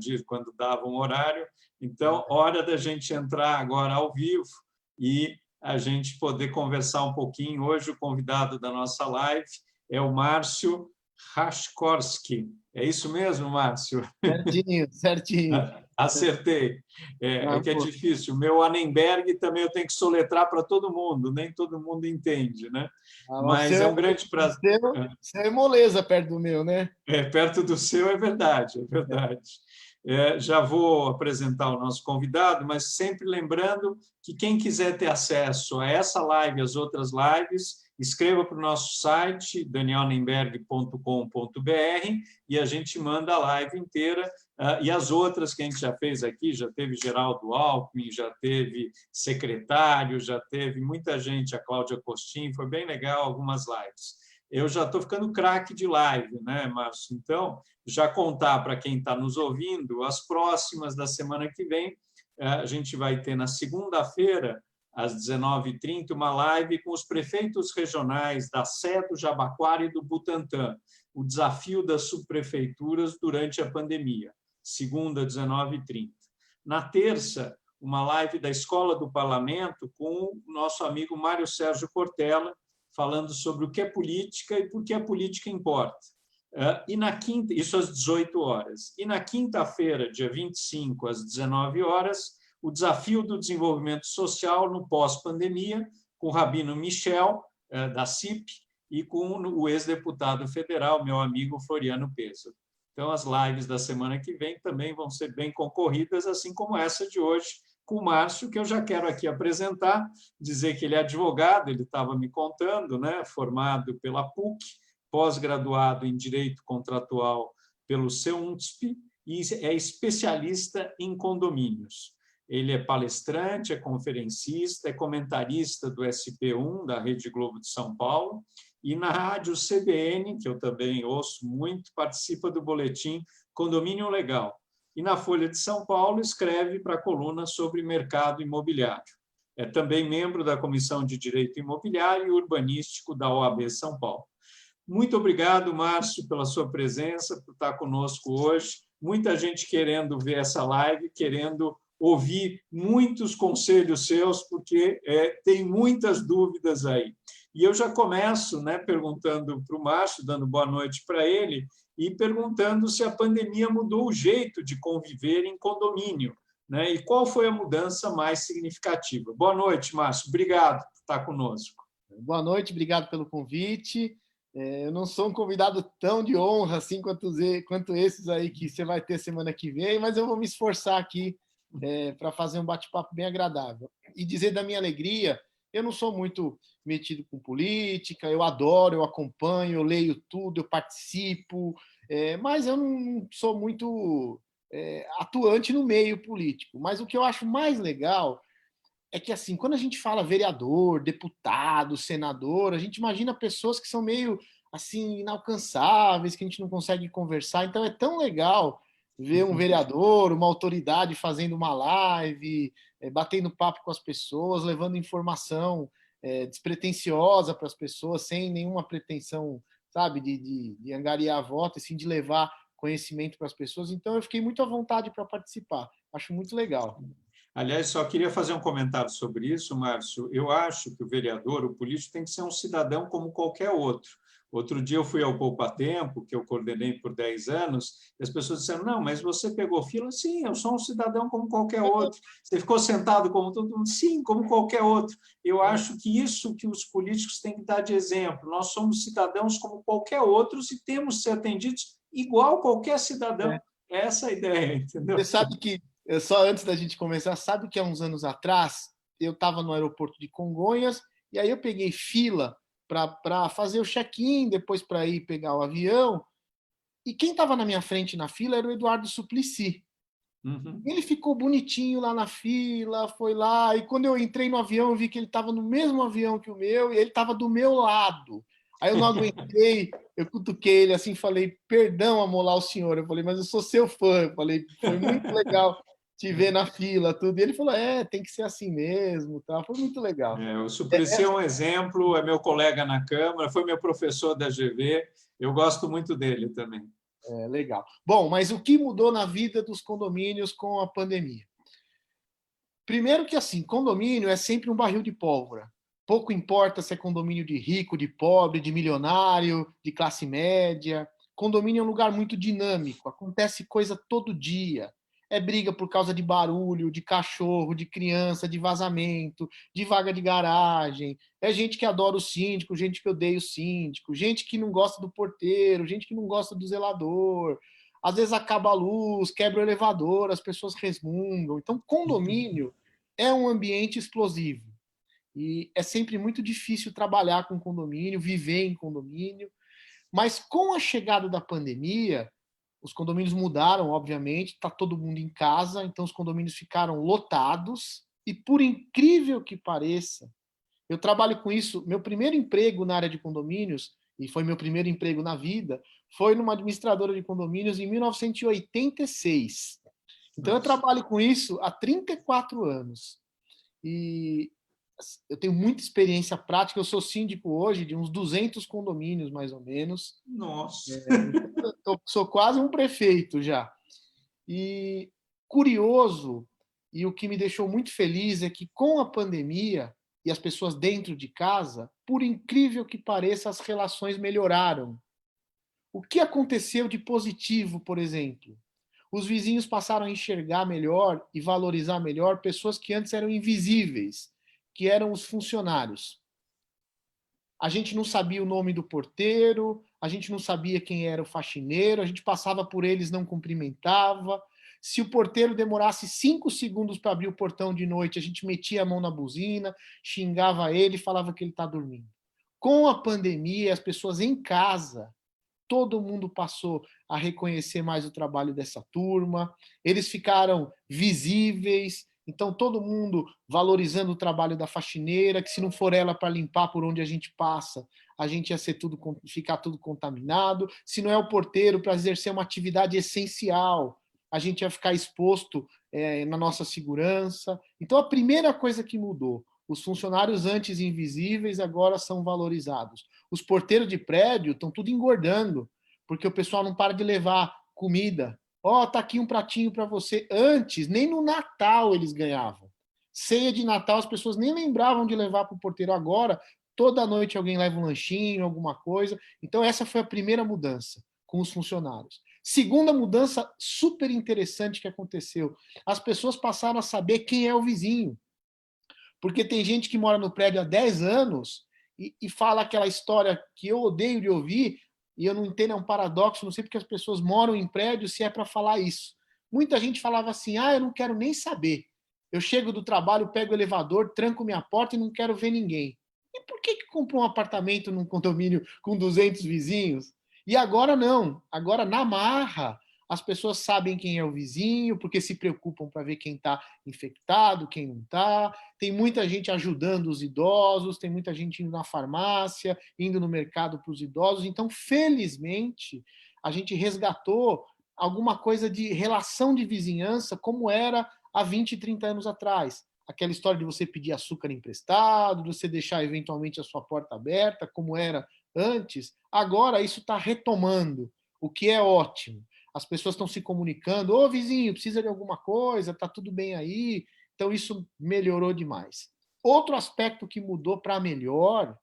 Jandir quando dava um horário. Então, hora da gente entrar agora ao vivo e a gente poder conversar um pouquinho. Hoje, o convidado da nossa live é o Márcio Rashkorski. É isso mesmo, Márcio? Certinho, certinho. Acertei. É que é difícil. O meu Annenberg também eu tenho que soletrar para todo mundo, nem todo mundo entende, né? Mas é um grande prazer. Seu é moleza perto do meu, né? Perto do seu, é verdade, é verdade. Já vou apresentar o nosso convidado, mas sempre lembrando que quem quiser ter acesso a essa live e as outras lives, escreva para o nosso site, danielnenberg.com.br, e a gente manda a live inteira. E as outras que a gente já fez aqui, já teve Geraldo Alckmin, já teve secretário, já teve muita gente, a Cláudia Costin, foi bem legal algumas lives. Eu já estou ficando craque de live, né, Márcio? Então, já contar para quem está nos ouvindo, as próximas da semana que vem, a gente vai ter na segunda-feira, às 19h30, uma live com os prefeitos regionais da Sé, do Jabaquara e do Butantã, o desafio das subprefeituras durante a pandemia, segunda, 19h30. Na terça, uma live da Escola do Parlamento com o nosso amigo Mário Sérgio Cortella, falando sobre o que é política e por que a política importa. E na quinta, isso às 18 horas. E na quinta-feira, dia 25, às 19 horas, o desafio do desenvolvimento social no pós-pandemia, com o Rabino Michel, da CIP, e com o ex-deputado federal, meu amigo Floriano Pêssego. Então, as lives da semana que vem também vão ser bem concorridas, assim como essa de hoje, com o Márcio, que eu já quero aqui apresentar, dizer que ele é advogado, ele estava me contando, né? Formado pela PUC, pós-graduado em Direito Contratual pelo CEUNSP e é especialista em condomínios. Ele é palestrante, é conferencista, é comentarista do SP1, da Rede Globo de São Paulo, e na rádio CBN, que eu também ouço muito, participa do boletim Condomínio Legal. E na Folha de São Paulo escreve para a coluna sobre mercado imobiliário. É também membro da Comissão de Direito Imobiliário e Urbanístico da OAB São Paulo. Muito obrigado, Márcio, pela sua presença, por estar conosco hoje. Muita gente querendo ver essa live, querendo ouvir muitos conselhos seus, porque tem muitas dúvidas aí. E eu já começo, né, perguntando para o Márcio, dando boa noite para ele, e perguntando se a pandemia mudou o jeito de conviver em condomínio, né? E qual foi a mudança mais significativa. Boa noite, Márcio. Obrigado por estar conosco. Boa noite, obrigado pelo convite. Eu não sou um convidado tão de honra assim quanto esses aí que você vai ter semana que vem, mas eu vou me esforçar aqui para fazer um bate-papo bem agradável. E dizer da minha alegria, eu não sou muito metido com política, eu adoro, eu acompanho, eu leio tudo, eu participo, mas eu não sou muito atuante no meio político. Mas o que eu acho mais legal é que, assim, quando a gente fala vereador, deputado, senador, a gente imagina pessoas que são meio, assim, inalcançáveis, que a gente não consegue conversar. Então, é tão legal ver um vereador, uma autoridade fazendo uma live, batendo papo com as pessoas, levando informação despretensiosa para as pessoas, sem nenhuma pretensão, sabe, de angariar voto, assim, de levar conhecimento para as pessoas. Então, eu fiquei muito à vontade para participar. Acho muito legal. Aliás, só queria fazer um comentário sobre isso, Márcio. Eu acho que o vereador, o político, tem que ser um cidadão como qualquer outro. Outro dia eu fui ao Poupa Tempo, que eu coordenei por 10 anos, e as pessoas disseram, não, mas você pegou fila? Sim, eu sou um cidadão como qualquer outro. Você ficou sentado como todo mundo? Sim, como qualquer outro. Eu acho que isso que os políticos têm que dar de exemplo. Nós somos cidadãos como qualquer outros e temos que ser atendidos igual qualquer cidadão. É essa a ideia, entendeu? Você sabe que, só antes da gente começar, sabe que há uns anos atrás eu estava no aeroporto de Congonhas e aí eu peguei fila para fazer o check-in, depois para ir pegar o avião, e quem estava na minha frente na fila era o Eduardo Suplicy. Uhum. Ele ficou bonitinho lá na fila, foi lá, e quando eu entrei no avião, eu vi que ele estava no mesmo avião que o meu, e ele estava do meu lado. Aí eu não aguentei, eu cutuquei ele assim, falei, perdão, amolar o senhor. Eu falei, mas eu sou seu fã. Eu falei, foi muito legal te ver na fila, tudo. E ele falou, tem que ser assim mesmo. Tá? Foi muito legal. O Suplicy é um exemplo, é meu colega na Câmara, foi meu professor da GV, eu gosto muito dele também. Legal. Bom, mas o que mudou na vida dos condomínios com a pandemia? Primeiro que, assim, condomínio é sempre um barril de pólvora. Pouco importa se é condomínio de rico, de pobre, de milionário, de classe média. Condomínio é um lugar muito dinâmico, acontece coisa todo dia. É briga por causa de barulho, de cachorro, de criança, de vazamento, de vaga de garagem. É gente que adora o síndico, gente que odeia o síndico, gente que não gosta do porteiro, gente que não gosta do zelador. Às vezes acaba a luz, quebra o elevador, as pessoas resmungam. Então, condomínio é um ambiente explosivo. E é sempre muito difícil trabalhar com condomínio, viver em condomínio. Mas com a chegada da pandemia, os condomínios mudaram, obviamente, está todo mundo em casa, então os condomínios ficaram lotados. E por incrível que pareça, eu trabalho com isso. Meu primeiro emprego na área de condomínios, e foi meu primeiro emprego na vida, foi numa administradora de condomínios em 1986. Então eu trabalho com isso há 34 anos. E eu tenho muita experiência prática. Eu sou síndico hoje de uns 200 condomínios, mais ou menos. Nossa! Então, eu sou quase um prefeito já. E curioso, e o que me deixou muito feliz é que com a pandemia e as pessoas dentro de casa, por incrível que pareça, as relações melhoraram. O que aconteceu de positivo, por exemplo? Os vizinhos passaram a enxergar melhor e valorizar melhor pessoas que antes eram invisíveis, que eram os funcionários. A gente não sabia o nome do porteiro, a gente não sabia quem era o faxineiro, a gente passava por eles, não cumprimentava. Se o porteiro demorasse 5 segundos para abrir o portão de noite, a gente metia a mão na buzina, xingava ele e falava que ele está dormindo. Com a pandemia, as pessoas em casa, todo mundo passou a reconhecer mais o trabalho dessa turma, eles ficaram visíveis, então todo mundo valorizando o trabalho da faxineira, que se não for ela para limpar por onde a gente passa, a gente ia ser ficar tudo contaminado, se não é o porteiro para exercer uma atividade essencial, a gente ia ficar exposto na nossa segurança. Então a primeira coisa que mudou, os funcionários antes invisíveis agora são valorizados. Os porteiros de prédio estão tudo engordando, porque o pessoal não para de levar comida. Ó, tá aqui um pratinho para você. Antes, nem no Natal eles ganhavam. Ceia de Natal, as pessoas nem lembravam de levar para o porteiro. Agora, toda noite alguém leva um lanchinho, alguma coisa. Então, essa foi a primeira mudança com os funcionários. Segunda mudança super interessante que aconteceu. As pessoas passaram a saber quem é o vizinho. Porque tem gente que mora no prédio há 10 anos e fala aquela história que eu odeio de ouvir, e eu não entendo, é um paradoxo, não sei porque as pessoas moram em prédio se é para falar isso. Muita gente falava assim, eu não quero nem saber. Eu chego do trabalho, pego o elevador, tranco minha porta e não quero ver ninguém. E por que comprou um apartamento num condomínio com 200 vizinhos? E agora não. Agora, na marra, as pessoas sabem quem é o vizinho, porque se preocupam para ver quem está infectado, quem não está. Tem muita gente ajudando os idosos, tem muita gente indo na farmácia, indo no mercado para os idosos. Então, felizmente, a gente resgatou alguma coisa de relação de vizinhança como era há 20, 30 anos atrás. Aquela história de você pedir açúcar emprestado, de você deixar eventualmente a sua porta aberta, como era antes. Agora isso está retomando, o que é ótimo. As pessoas estão se comunicando, ô vizinho, precisa de alguma coisa, está tudo bem aí. Então isso melhorou demais. Outro aspecto que mudou para melhor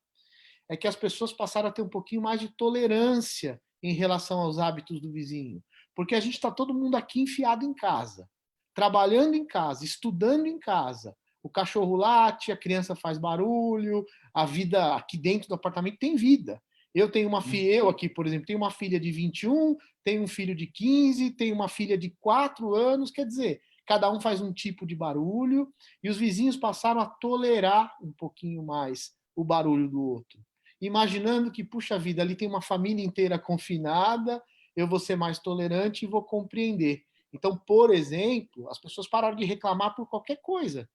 é que as pessoas passaram a ter um pouquinho mais de tolerância em relação aos hábitos do vizinho. Porque a gente está todo mundo aqui enfiado em casa, trabalhando em casa, estudando em casa. O cachorro late, a criança faz barulho, a vida aqui dentro do apartamento tem vida. Eu tenho uma filha, eu aqui, por exemplo, tenho uma filha de 21, tenho um filho de 15, tenho uma filha de 4 anos, quer dizer, cada um faz um tipo de barulho, e os vizinhos passaram a tolerar um pouquinho mais o barulho do outro. Imaginando que, puxa vida, ali tem uma família inteira confinada, eu vou ser mais tolerante e vou compreender. Então, por exemplo, as pessoas pararam de reclamar por qualquer coisa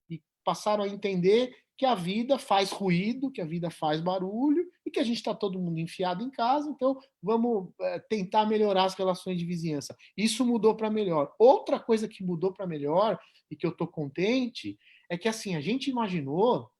e passaram a entender que a vida faz ruído, que a vida faz barulho e que a gente está todo mundo enfiado em casa, então vamos tentar melhorar as relações de vizinhança. Isso mudou para melhor. Outra coisa que mudou para melhor e que eu estou contente é que assim a gente imaginou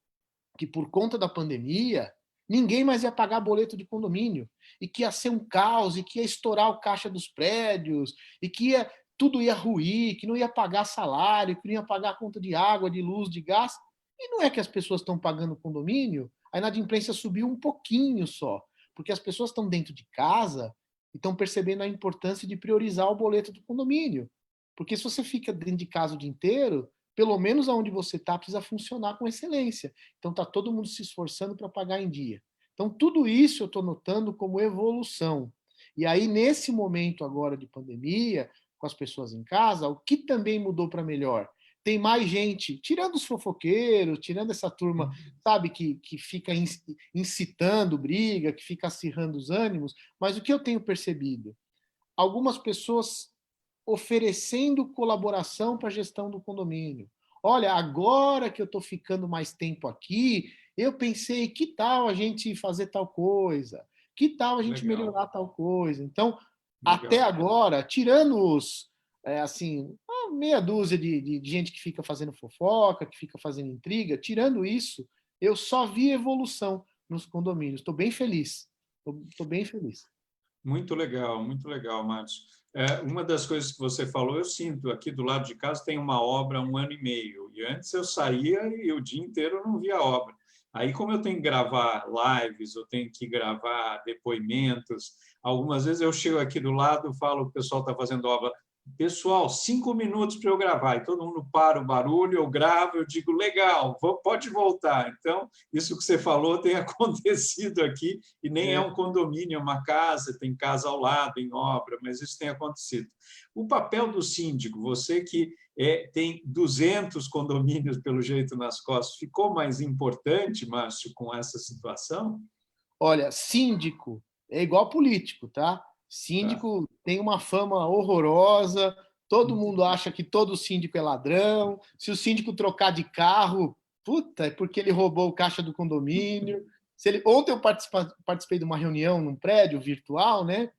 que por conta da pandemia ninguém mais ia pagar boleto de condomínio, e que ia ser um caos, e que ia estourar o caixa dos prédios, e que tudo ia ruir, que não ia pagar salário, que não ia pagar conta de água, de luz, de gás. E não é que as pessoas estão pagando condomínio, a inadimplência subiu um pouquinho só, porque as pessoas estão dentro de casa e estão percebendo a importância de priorizar o boleto do condomínio. Porque se você fica dentro de casa o dia inteiro, pelo menos aonde você está precisa funcionar com excelência. Então está todo mundo se esforçando para pagar em dia. Então tudo isso eu estou notando como evolução. E aí nesse momento agora de pandemia, com as pessoas em casa, o que também mudou para melhor? Tem mais gente, tirando os fofoqueiros, tirando essa turma, sabe, que fica incitando briga, que fica acirrando os ânimos, mas o que eu tenho percebido? Algumas pessoas oferecendo colaboração para a gestão do condomínio. Olha, agora que eu estou ficando mais tempo aqui, eu pensei, que tal a gente fazer tal coisa? Que tal a gente Legal, melhorar tal coisa? Então, até legal. agora, tirando os, assim, uma meia dúzia de gente que fica fazendo fofoca, que fica fazendo intriga, tirando isso, eu só vi evolução nos condomínios. Estou bem feliz. Estou bem feliz. Muito legal, Márcio. Uma das coisas que você falou, eu sinto, aqui do lado de casa tem uma obra há 1 ano e meio, e antes eu saía e o dia inteiro eu não via a obra. Aí, como eu tenho que gravar lives, eu tenho que gravar depoimentos, algumas vezes eu chego aqui do lado, falo, o pessoal está fazendo obra, pessoal, 5 minutos para eu gravar, e todo mundo para o barulho, eu gravo, eu digo, legal, pode voltar. Então, isso que você falou tem acontecido aqui, e nem é um condomínio, é uma casa, tem casa ao lado, em obra, mas isso tem acontecido. O papel do síndico, você que tem 200 condomínios, pelo jeito, nas costas, ficou mais importante, Márcio, com essa situação? Olha, síndico é igual político, tá? Tá. Síndico tem uma fama horrorosa, todo mundo acha que todo síndico é ladrão. Se o síndico trocar de carro, puta, é porque ele roubou o caixa do condomínio. Ontem eu participei de uma reunião num prédio virtual, né?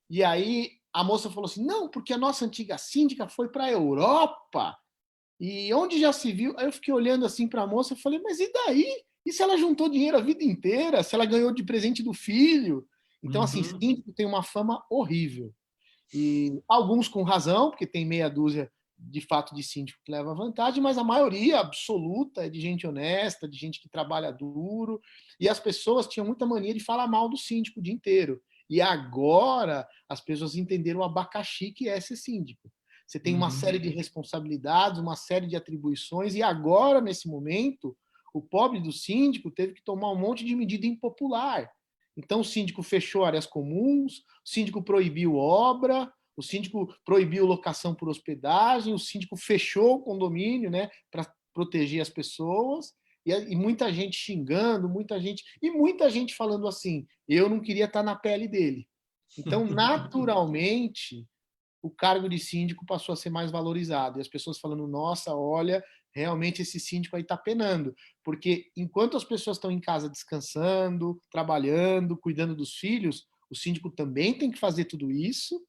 E aí a moça falou assim: não, porque a nossa antiga síndica foi para a Europa. E onde já se viu? Aí eu fiquei olhando assim para a moça e falei: mas e daí? E se ela juntou dinheiro a vida inteira? Se ela ganhou de presente do filho? Então, assim, Uhum. síndico tem uma fama horrível. E alguns com razão, porque tem meia dúzia de fato de síndico que leva vantagem, mas a maioria absoluta é de gente honesta, de gente que trabalha duro. E as pessoas tinham muita mania de falar mal do síndico o dia inteiro. E agora as pessoas entenderam o abacaxi que é ser síndico. Você tem uma Uhum. série de responsabilidades, uma série de atribuições, e agora, nesse momento, o pobre do síndico teve que tomar um monte de medida impopular. Então, o síndico fechou áreas comuns, o síndico proibiu obra, o síndico proibiu locação por hospedagem, o síndico fechou o condomínio, né, para proteger as pessoas, e muita gente xingando, muita gente falando assim: eu não queria estar na pele dele. Então, naturalmente, o cargo de síndico passou a ser mais valorizado. E as pessoas falando: nossa, olha, realmente esse síndico aí está penando. Porque enquanto as pessoas estão em casa descansando, trabalhando, cuidando dos filhos, o síndico também tem que fazer tudo isso.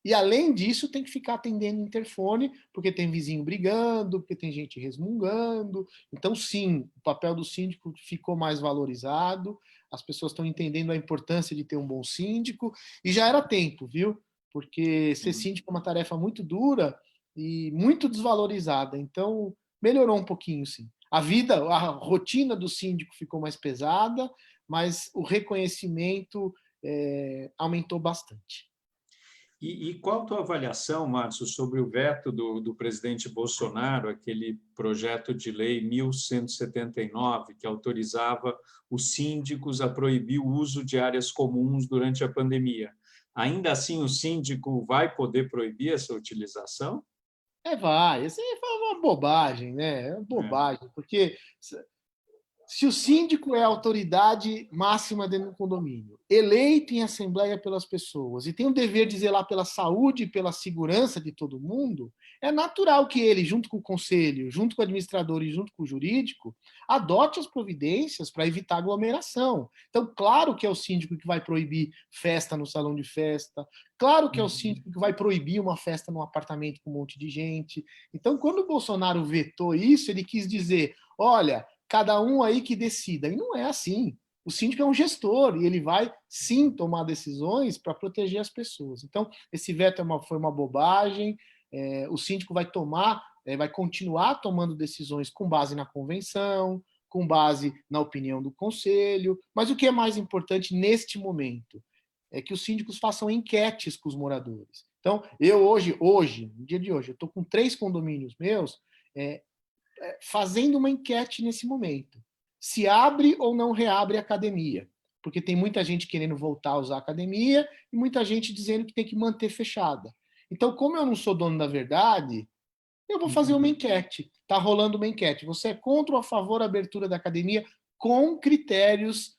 E, além disso, tem que ficar atendendo o interfone, porque tem vizinho brigando, porque tem gente resmungando. Então, sim, o papel do síndico ficou mais valorizado, as pessoas estão entendendo a importância de ter um bom síndico, e já era tempo, viu? Porque ser síndico é uma tarefa muito dura e muito desvalorizada. Então, melhorou um pouquinho, sim. A vida, a rotina do síndico ficou mais pesada, mas o reconhecimento aumentou bastante. E qual a tua avaliação, Márcio, sobre o veto do presidente Bolsonaro, aquele projeto de lei 1179, que autorizava os síndicos a proibir o uso de áreas comuns durante a pandemia? Ainda assim, o síndico vai poder proibir essa utilização? Vai. Isso aí foi uma bobagem, né? É uma É. bobagem, porque se o síndico é a autoridade máxima dentro do condomínio, eleito em assembleia pelas pessoas, e tem o dever de zelar pela saúde e pela segurança de todo mundo, é natural que ele, junto com o conselho, junto com o administrador e junto com o jurídico, adote as providências para evitar aglomeração. Então, claro que é o síndico que vai proibir festa no salão de festa, claro que é o Uhum. síndico que vai proibir uma festa num apartamento com um monte de gente. Então, quando o Bolsonaro vetou isso, ele quis dizer: olha, cada um aí que decida. E não é assim. o síndico é um gestor e ele vai, sim, tomar decisões para proteger as pessoas. Então, esse veto foi uma bobagem, o síndico vai vai continuar tomando decisões com base na convenção, com base na opinião do conselho, mas o que é mais importante neste momento é que os síndicos façam enquetes com os moradores. Então, eu hoje, no dia de hoje, eu estou com 3 condomínios meus, fazendo uma enquete nesse momento. Se abre ou não reabre a academia. Porque tem muita gente querendo voltar a usar a academia e muita gente dizendo que tem que manter fechada. Então, como eu não sou dono da verdade, eu vou fazer uma enquete. Está rolando uma enquete. Você é contra ou a favor da abertura da academia com critérios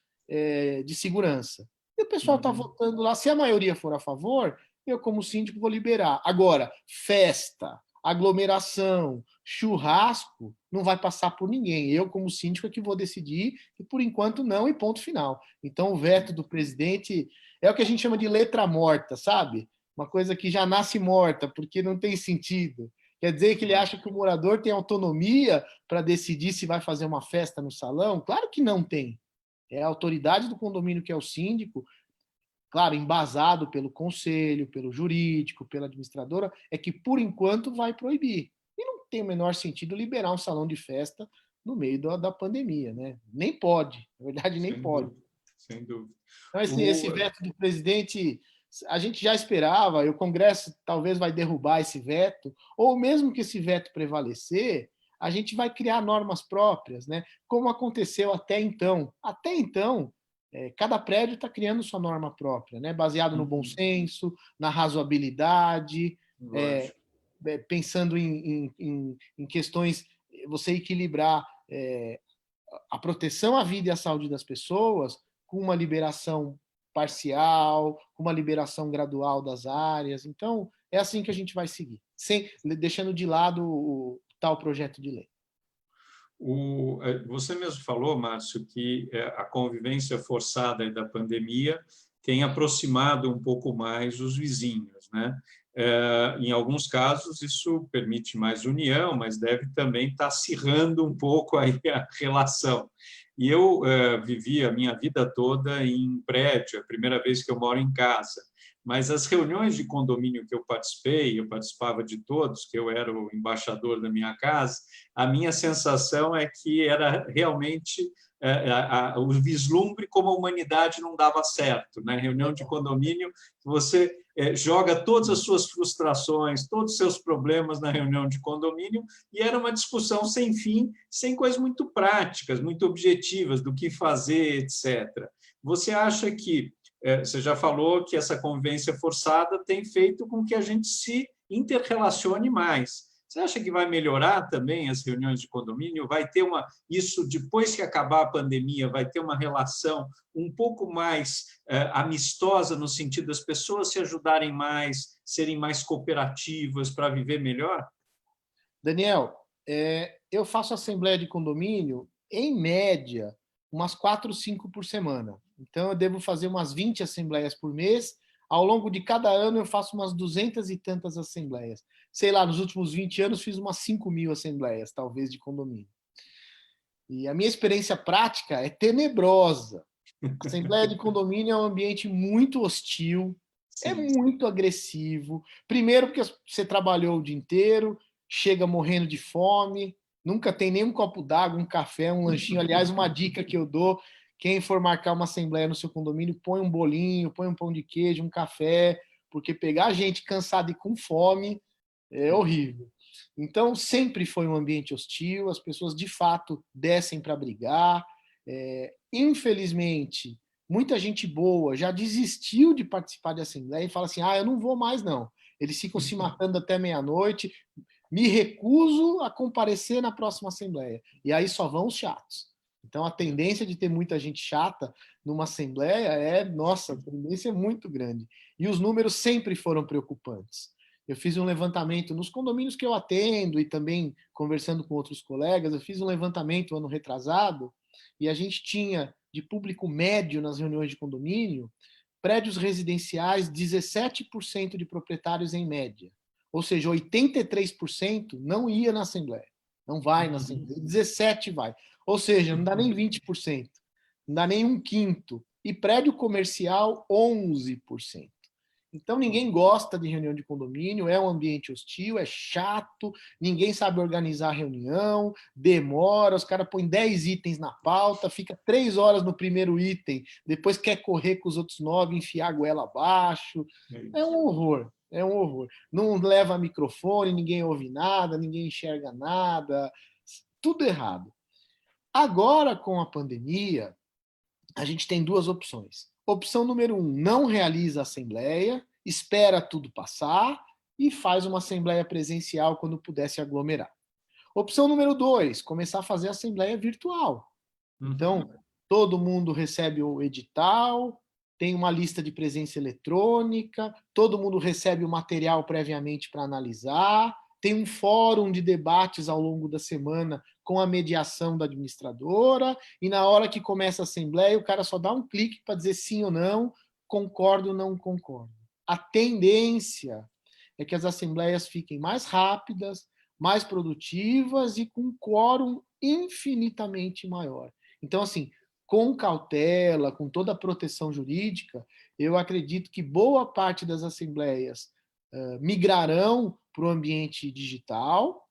de segurança? E o pessoal está votando lá. Se a maioria for a favor, eu, como síndico, vou liberar. Agora, festa, aglomeração, churrasco, não vai passar por ninguém. Eu, como síndico, é que vou decidir, e por enquanto não, e ponto final. Então, o veto do presidente é o que a gente chama de letra morta, sabe? Uma coisa que já nasce morta, porque não tem sentido. Quer dizer que ele acha que o morador tem autonomia para decidir se vai fazer uma festa no salão? Claro que não tem. É a autoridade do condomínio que é o síndico, claro, embasado pelo conselho, pelo jurídico, pela administradora, é que, por enquanto, vai proibir. E não tem o menor sentido liberar um salão de festa no meio da pandemia, né? Nem pode, na verdade, nem Sem pode. dúvida, sem dúvida. Então, esse veto do presidente, a gente já esperava, e o Congresso talvez vai derrubar esse veto, ou mesmo que esse veto prevalecer, a gente vai criar normas próprias, né? Como aconteceu até então. Até então, cada prédio está criando sua norma própria, né? Baseado no bom senso, na razoabilidade, pensando em questões, você equilibrar a proteção à vida e à saúde das pessoas com uma liberação parcial, com uma liberação gradual das áreas. Então, é assim que a gente vai seguir, deixando de lado o tal projeto de lei. Você mesmo falou, Márcio, que a convivência forçada da pandemia tem aproximado um pouco mais os vizinhos, né? Em alguns casos, isso permite mais união, mas deve também estar acirrando um pouco aí a relação. E eu vivi a minha vida toda em prédio, é a primeira vez que eu moro em casa. Mas as reuniões de condomínio que eu participei, eu participava de todos, que eu era o embaixador da minha casa, a minha sensação é que era realmente o vislumbre como a humanidade não dava certo. Na reunião de condomínio, você joga todas as suas frustrações, todos os seus problemas na reunião de condomínio, e era uma discussão sem fim, sem coisas muito práticas, muito objetivas do que fazer, etc. Você acha que você já falou que essa convivência forçada tem feito com que a gente se interrelacione mais. Você acha que vai melhorar também as reuniões de condomínio? Vai ter isso, depois que acabar a pandemia, vai ter uma relação um pouco mais amistosa, no sentido das pessoas se ajudarem mais, serem mais cooperativas para viver melhor? Daniel, eu faço assembleia de condomínio, em média, umas 4, 5 por semana. Então, eu devo fazer umas 20 assembleias por mês. Ao longo de cada ano, eu faço umas 200 e tantas assembleias. Sei lá, nos últimos 20 anos, fiz umas 5.000 assembleias, talvez, de condomínio. E a minha experiência prática é tenebrosa. A assembleia de condomínio é um ambiente muito hostil, é muito agressivo. Primeiro, porque você trabalhou o dia inteiro, chega morrendo de fome, nunca tem nem um copo d'água, um café, um lanchinho. Aliás, uma dica que eu dou: quem for marcar uma assembleia no seu condomínio, põe um bolinho, põe um pão de queijo, um café, porque pegar gente cansada e com fome é horrível. Então, sempre foi um ambiente hostil, as pessoas, de fato, descem para brigar. Infelizmente, muita gente boa já desistiu de participar de assembleia e fala assim: eu não vou mais, não. Eles ficam se matando até meia-noite, me recuso a comparecer na próxima assembleia. E aí só vão os chatos. Então, a tendência de ter muita gente chata numa assembleia nossa, a tendência é muito grande. E os números sempre foram preocupantes. Eu fiz um levantamento nos condomínios que eu atendo e também conversando com outros colegas, eu fiz um levantamento ano retrasado e a gente tinha de público médio nas reuniões de condomínio, prédios residenciais, 17% de proprietários em média. Ou seja, 83% não ia na Assembleia. Não vai na Assembleia. 17% vai. Ou seja, não dá nem 20%. não dá nem um quinto. E prédio comercial, 11%. Então, ninguém gosta de reunião de condomínio, é um ambiente hostil, é chato, ninguém sabe organizar a reunião, demora, os caras põem 10 itens na pauta, fica 3 horas no primeiro item, depois quer correr com os outros 9, enfiar a goela abaixo. É um horror, é um horror. Não leva microfone, ninguém ouve nada, ninguém enxerga nada, tudo errado. Agora, com a pandemia, a gente tem duas opções. Opção número 1, não realiza a assembleia, espera tudo passar e faz uma assembleia presencial quando puder se aglomerar. Opção número 2, começar a fazer a assembleia virtual. Então, todo mundo recebe o edital, tem uma lista de presença eletrônica, todo mundo recebe o material previamente para analisar, tem um fórum de debates ao longo da semana com a mediação da administradora, e na hora que começa a assembleia, o cara só dá um clique para dizer sim ou não, concordo ou não concordo. A tendência é que as assembleias fiquem mais rápidas, mais produtivas e com um quórum infinitamente maior. Então, assim, com cautela, com toda a proteção jurídica, eu acredito que boa parte das assembleias migrarão para o ambiente digital,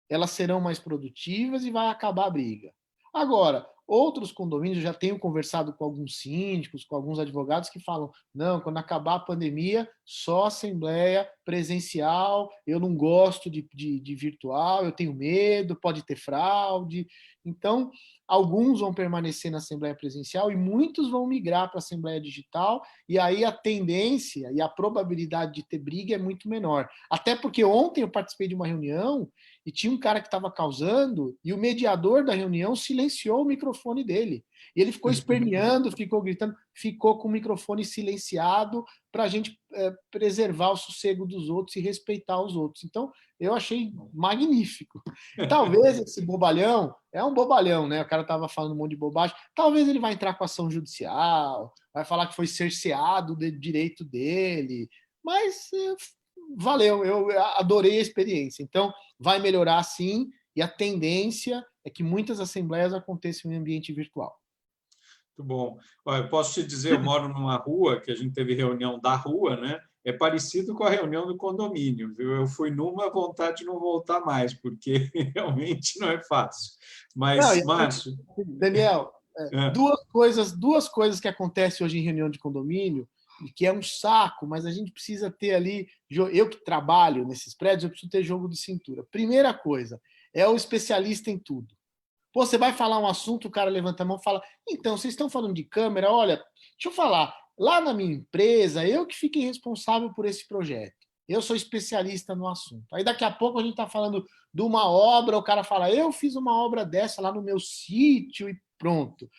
elas serão mais produtivas e vai acabar a briga. Agora, outros condomínios, eu já tenho conversado com alguns síndicos, com alguns advogados que falam, não, quando acabar a pandemia, só assembleia presencial, eu não gosto de virtual, eu tenho medo, pode ter fraude. Então, alguns vão permanecer na assembleia presencial e muitos vão migrar para a assembleia digital, e aí a tendência e a probabilidade de ter briga é muito menor. Até porque ontem eu participei de uma reunião e tinha um cara que estava causando e o mediador da reunião silenciou o microfone dele. E ele ficou esperneando, ficou gritando, ficou com o microfone silenciado para a gente preservar o sossego dos outros e respeitar os outros. Então, eu achei magnífico. Talvez esse bobalhão, é um bobalhão, né? O cara estava falando um monte de bobagem. Talvez ele vai entrar com ação judicial, vai falar que foi cerceado o direito dele, mas valeu, eu adorei a experiência. Então, vai melhorar sim, e a tendência é que muitas assembleias aconteçam em ambiente virtual. Muito bom. Olha, eu posso te dizer, eu moro numa rua, que a gente teve reunião da rua, né? É parecido com a reunião do condomínio, viu? Eu fui numa vontade de não voltar mais, porque realmente não é fácil. Mas, Não, Márcio... Daniel, É, duas coisas que acontecem hoje em reunião de condomínio, e que é um saco, mas a gente precisa ter ali, eu que trabalho nesses prédios, eu preciso ter jogo de cintura. Primeira coisa, é o especialista em tudo. Pô, você vai falar um assunto, o cara levanta a mão e fala, então, vocês estão falando de câmera, olha, deixa eu falar, lá na minha empresa, eu que fiquei responsável por esse projeto. Eu sou especialista no assunto. Aí daqui a pouco a gente está falando de uma obra, o cara fala, eu fiz uma obra dessa lá no meu sítio e pronto.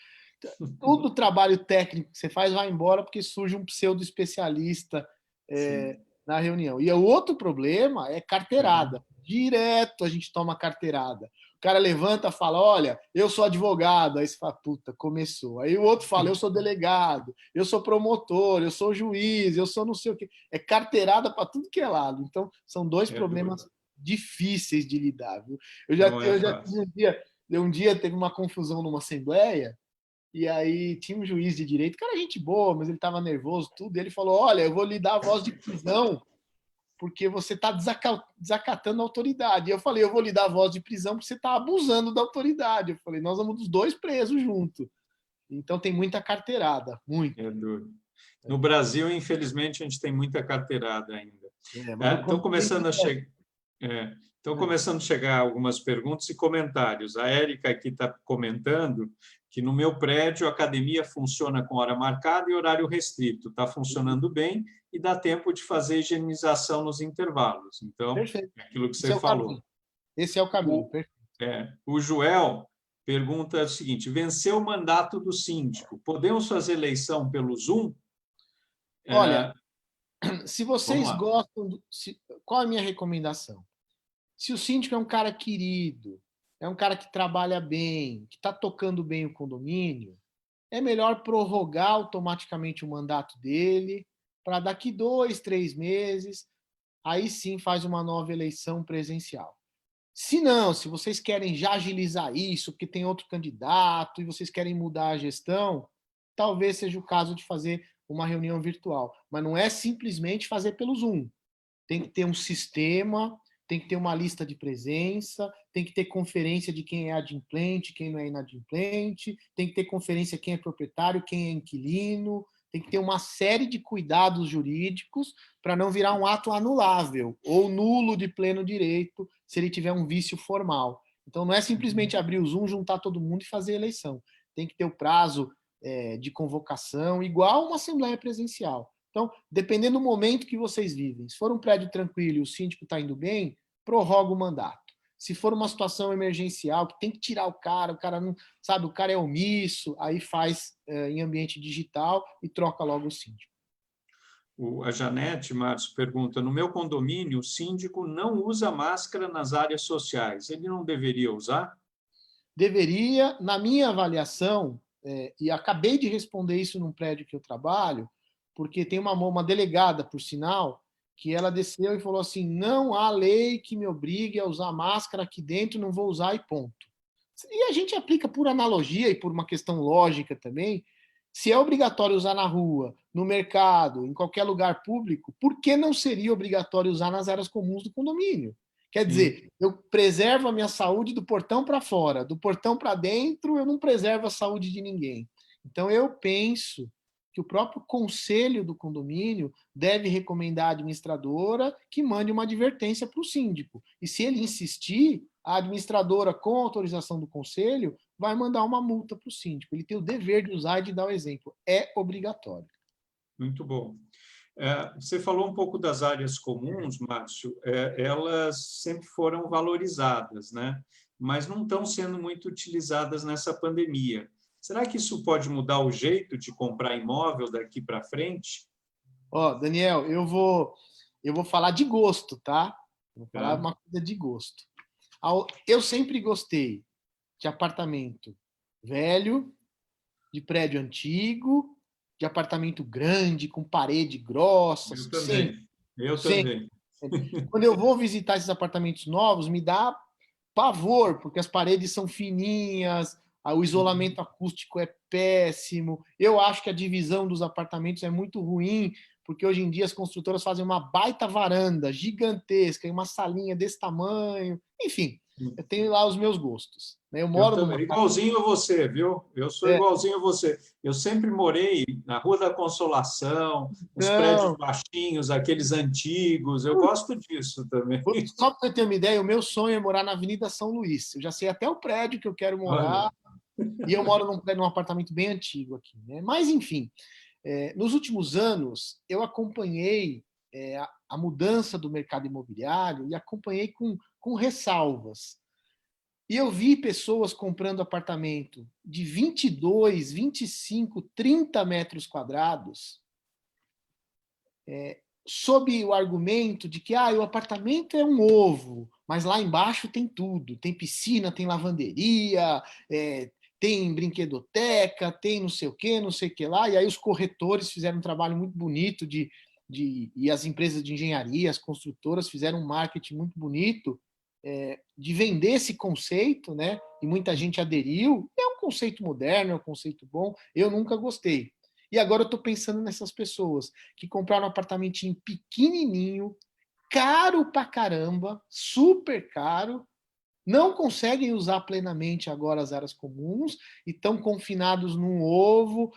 Todo o trabalho técnico que você faz vai embora porque surge um pseudo especialista na reunião. E o outro problema é carteirada. Direto a gente toma carteirada. O cara levanta e fala, olha, eu sou advogado. Aí você fala, puta, começou. Aí o outro fala, eu sou delegado, eu sou promotor, eu sou juiz, eu sou não sei o quê. É carteirada para tudo que é lado. Então, são dois problemas difíceis de lidar. Viu? Não é Eu já fácil. um dia teve uma confusão numa assembleia, e aí tinha um juiz de direito, cara, gente boa, mas ele estava nervoso, tudo. E ele falou: olha, eu vou lhe dar a voz de prisão, porque você está desacatando a autoridade. E eu falei: eu vou lhe dar a voz de prisão porque você está abusando da autoridade. Eu falei: nós vamos os dois presos junto. Então tem muita carteirada, muito. É duro. No Brasil, infelizmente, a gente tem muita carteirada ainda. Mas no Estão começando a chegar. Estão é. começando a chegar algumas perguntas e comentários. A Érica aqui está comentando que no meu prédio a academia funciona com hora marcada e horário restrito. Está funcionando bem e dá tempo de fazer higienização nos intervalos. Então, Perfeito. é aquilo que Esse você é o falou. caminho. Esse é o caminho. O, Perfeito. o Joel pergunta o seguinte: venceu o mandato do síndico, podemos fazer eleição pelo Zoom? Olha, se Vamos vocês lá. gostam, qual é a minha recomendação? Se o síndico é um cara querido, é um cara que trabalha bem, que está tocando bem o condomínio, é melhor prorrogar automaticamente o mandato dele para daqui 2, 3 meses, aí sim faz uma nova eleição presencial. Se não, se vocês querem já agilizar isso, porque tem outro candidato e vocês querem mudar a gestão, talvez seja o caso de fazer uma reunião virtual. Mas não é simplesmente fazer pelo Zoom. Tem que ter um sistema, tem que ter uma lista de presença, tem que ter conferência de quem é adimplente, quem não é inadimplente, tem que ter conferência quem é proprietário, quem é inquilino, tem que ter uma série de cuidados jurídicos para não virar um ato anulável ou nulo de pleno direito se ele tiver um vício formal. Então, não é simplesmente abrir o Zoom, juntar todo mundo e fazer eleição. Tem que ter o prazo de convocação, igual uma assembleia presencial. Então, dependendo do momento que vocês vivem, se for um prédio tranquilo e o síndico está indo bem, prorroga o mandato. Se for uma situação emergencial, que tem que tirar o cara não sabe, o cara é omisso, aí faz em ambiente digital e troca logo o síndico. A Janete, Márcio, pergunta, no meu condomínio, o síndico não usa máscara nas áreas sociais. Ele não deveria usar? Deveria, na minha avaliação, e acabei de responder isso num prédio que eu trabalho, porque tem uma delegada, por sinal, que ela desceu e falou assim, não há lei que me obrigue a usar máscara aqui dentro, não vou usar e ponto. E a gente aplica por analogia e por uma questão lógica também, se é obrigatório usar na rua, no mercado, em qualquer lugar público, por que não seria obrigatório usar nas áreas comuns do condomínio? Quer dizer, eu preservo a minha saúde do portão para fora, do portão para dentro eu não preservo a saúde de ninguém. Então eu penso que o próprio conselho do condomínio deve recomendar à administradora que mande uma advertência para o síndico. E se ele insistir, a administradora, com autorização do conselho, vai mandar uma multa para o síndico. Ele tem o dever de usar e de dar o exemplo. É obrigatório. Muito bom. Você falou um pouco das áreas comuns, Márcio, elas sempre foram valorizadas, né? Mas não estão sendo muito utilizadas nessa pandemia. Será que isso pode mudar o jeito de comprar imóvel daqui para frente? Daniel, eu vou falar de gosto, tá? Vou falar uma coisa de gosto. Eu sempre gostei de apartamento velho, de prédio antigo, de apartamento grande, com parede grossa. Eu também. Eu também. Quando eu vou visitar esses apartamentos novos, me dá pavor, porque as paredes são fininhas, o isolamento acústico é péssimo. Eu acho que a divisão dos apartamentos é muito ruim, porque hoje em dia as construtoras fazem uma baita varanda gigantesca e uma salinha desse tamanho. Enfim, eu tenho lá os meus gostos. Eu moro também, igualzinho a você, viu? Eu sou igualzinho a você. Eu sempre morei na Rua da Consolação, os prédios baixinhos, aqueles antigos. Eu gosto disso também. Só para você ter uma ideia, o meu sonho é morar na Avenida São Luís. Eu já sei até o prédio que eu quero morar. Olha. E eu moro num apartamento bem antigo aqui, né? Mas, enfim, nos últimos anos, eu acompanhei a mudança do mercado imobiliário e acompanhei com ressalvas. E eu vi pessoas comprando apartamento de 22, 25, 30 metros quadrados, sob o argumento de que o apartamento é um ovo, mas lá embaixo tem tudo. Tem piscina, tem lavanderia, tem brinquedoteca, tem não sei o que lá. E aí os corretores fizeram um trabalho muito bonito e as empresas de engenharia, as construtoras fizeram um marketing muito bonito de vender esse conceito, né? E muita gente aderiu. É um conceito moderno, é um conceito bom. Eu nunca gostei. E agora eu estou pensando nessas pessoas que compraram um apartamentinho pequenininho, caro pra caramba, super caro, não conseguem usar plenamente agora as áreas comuns e estão confinados num ovo,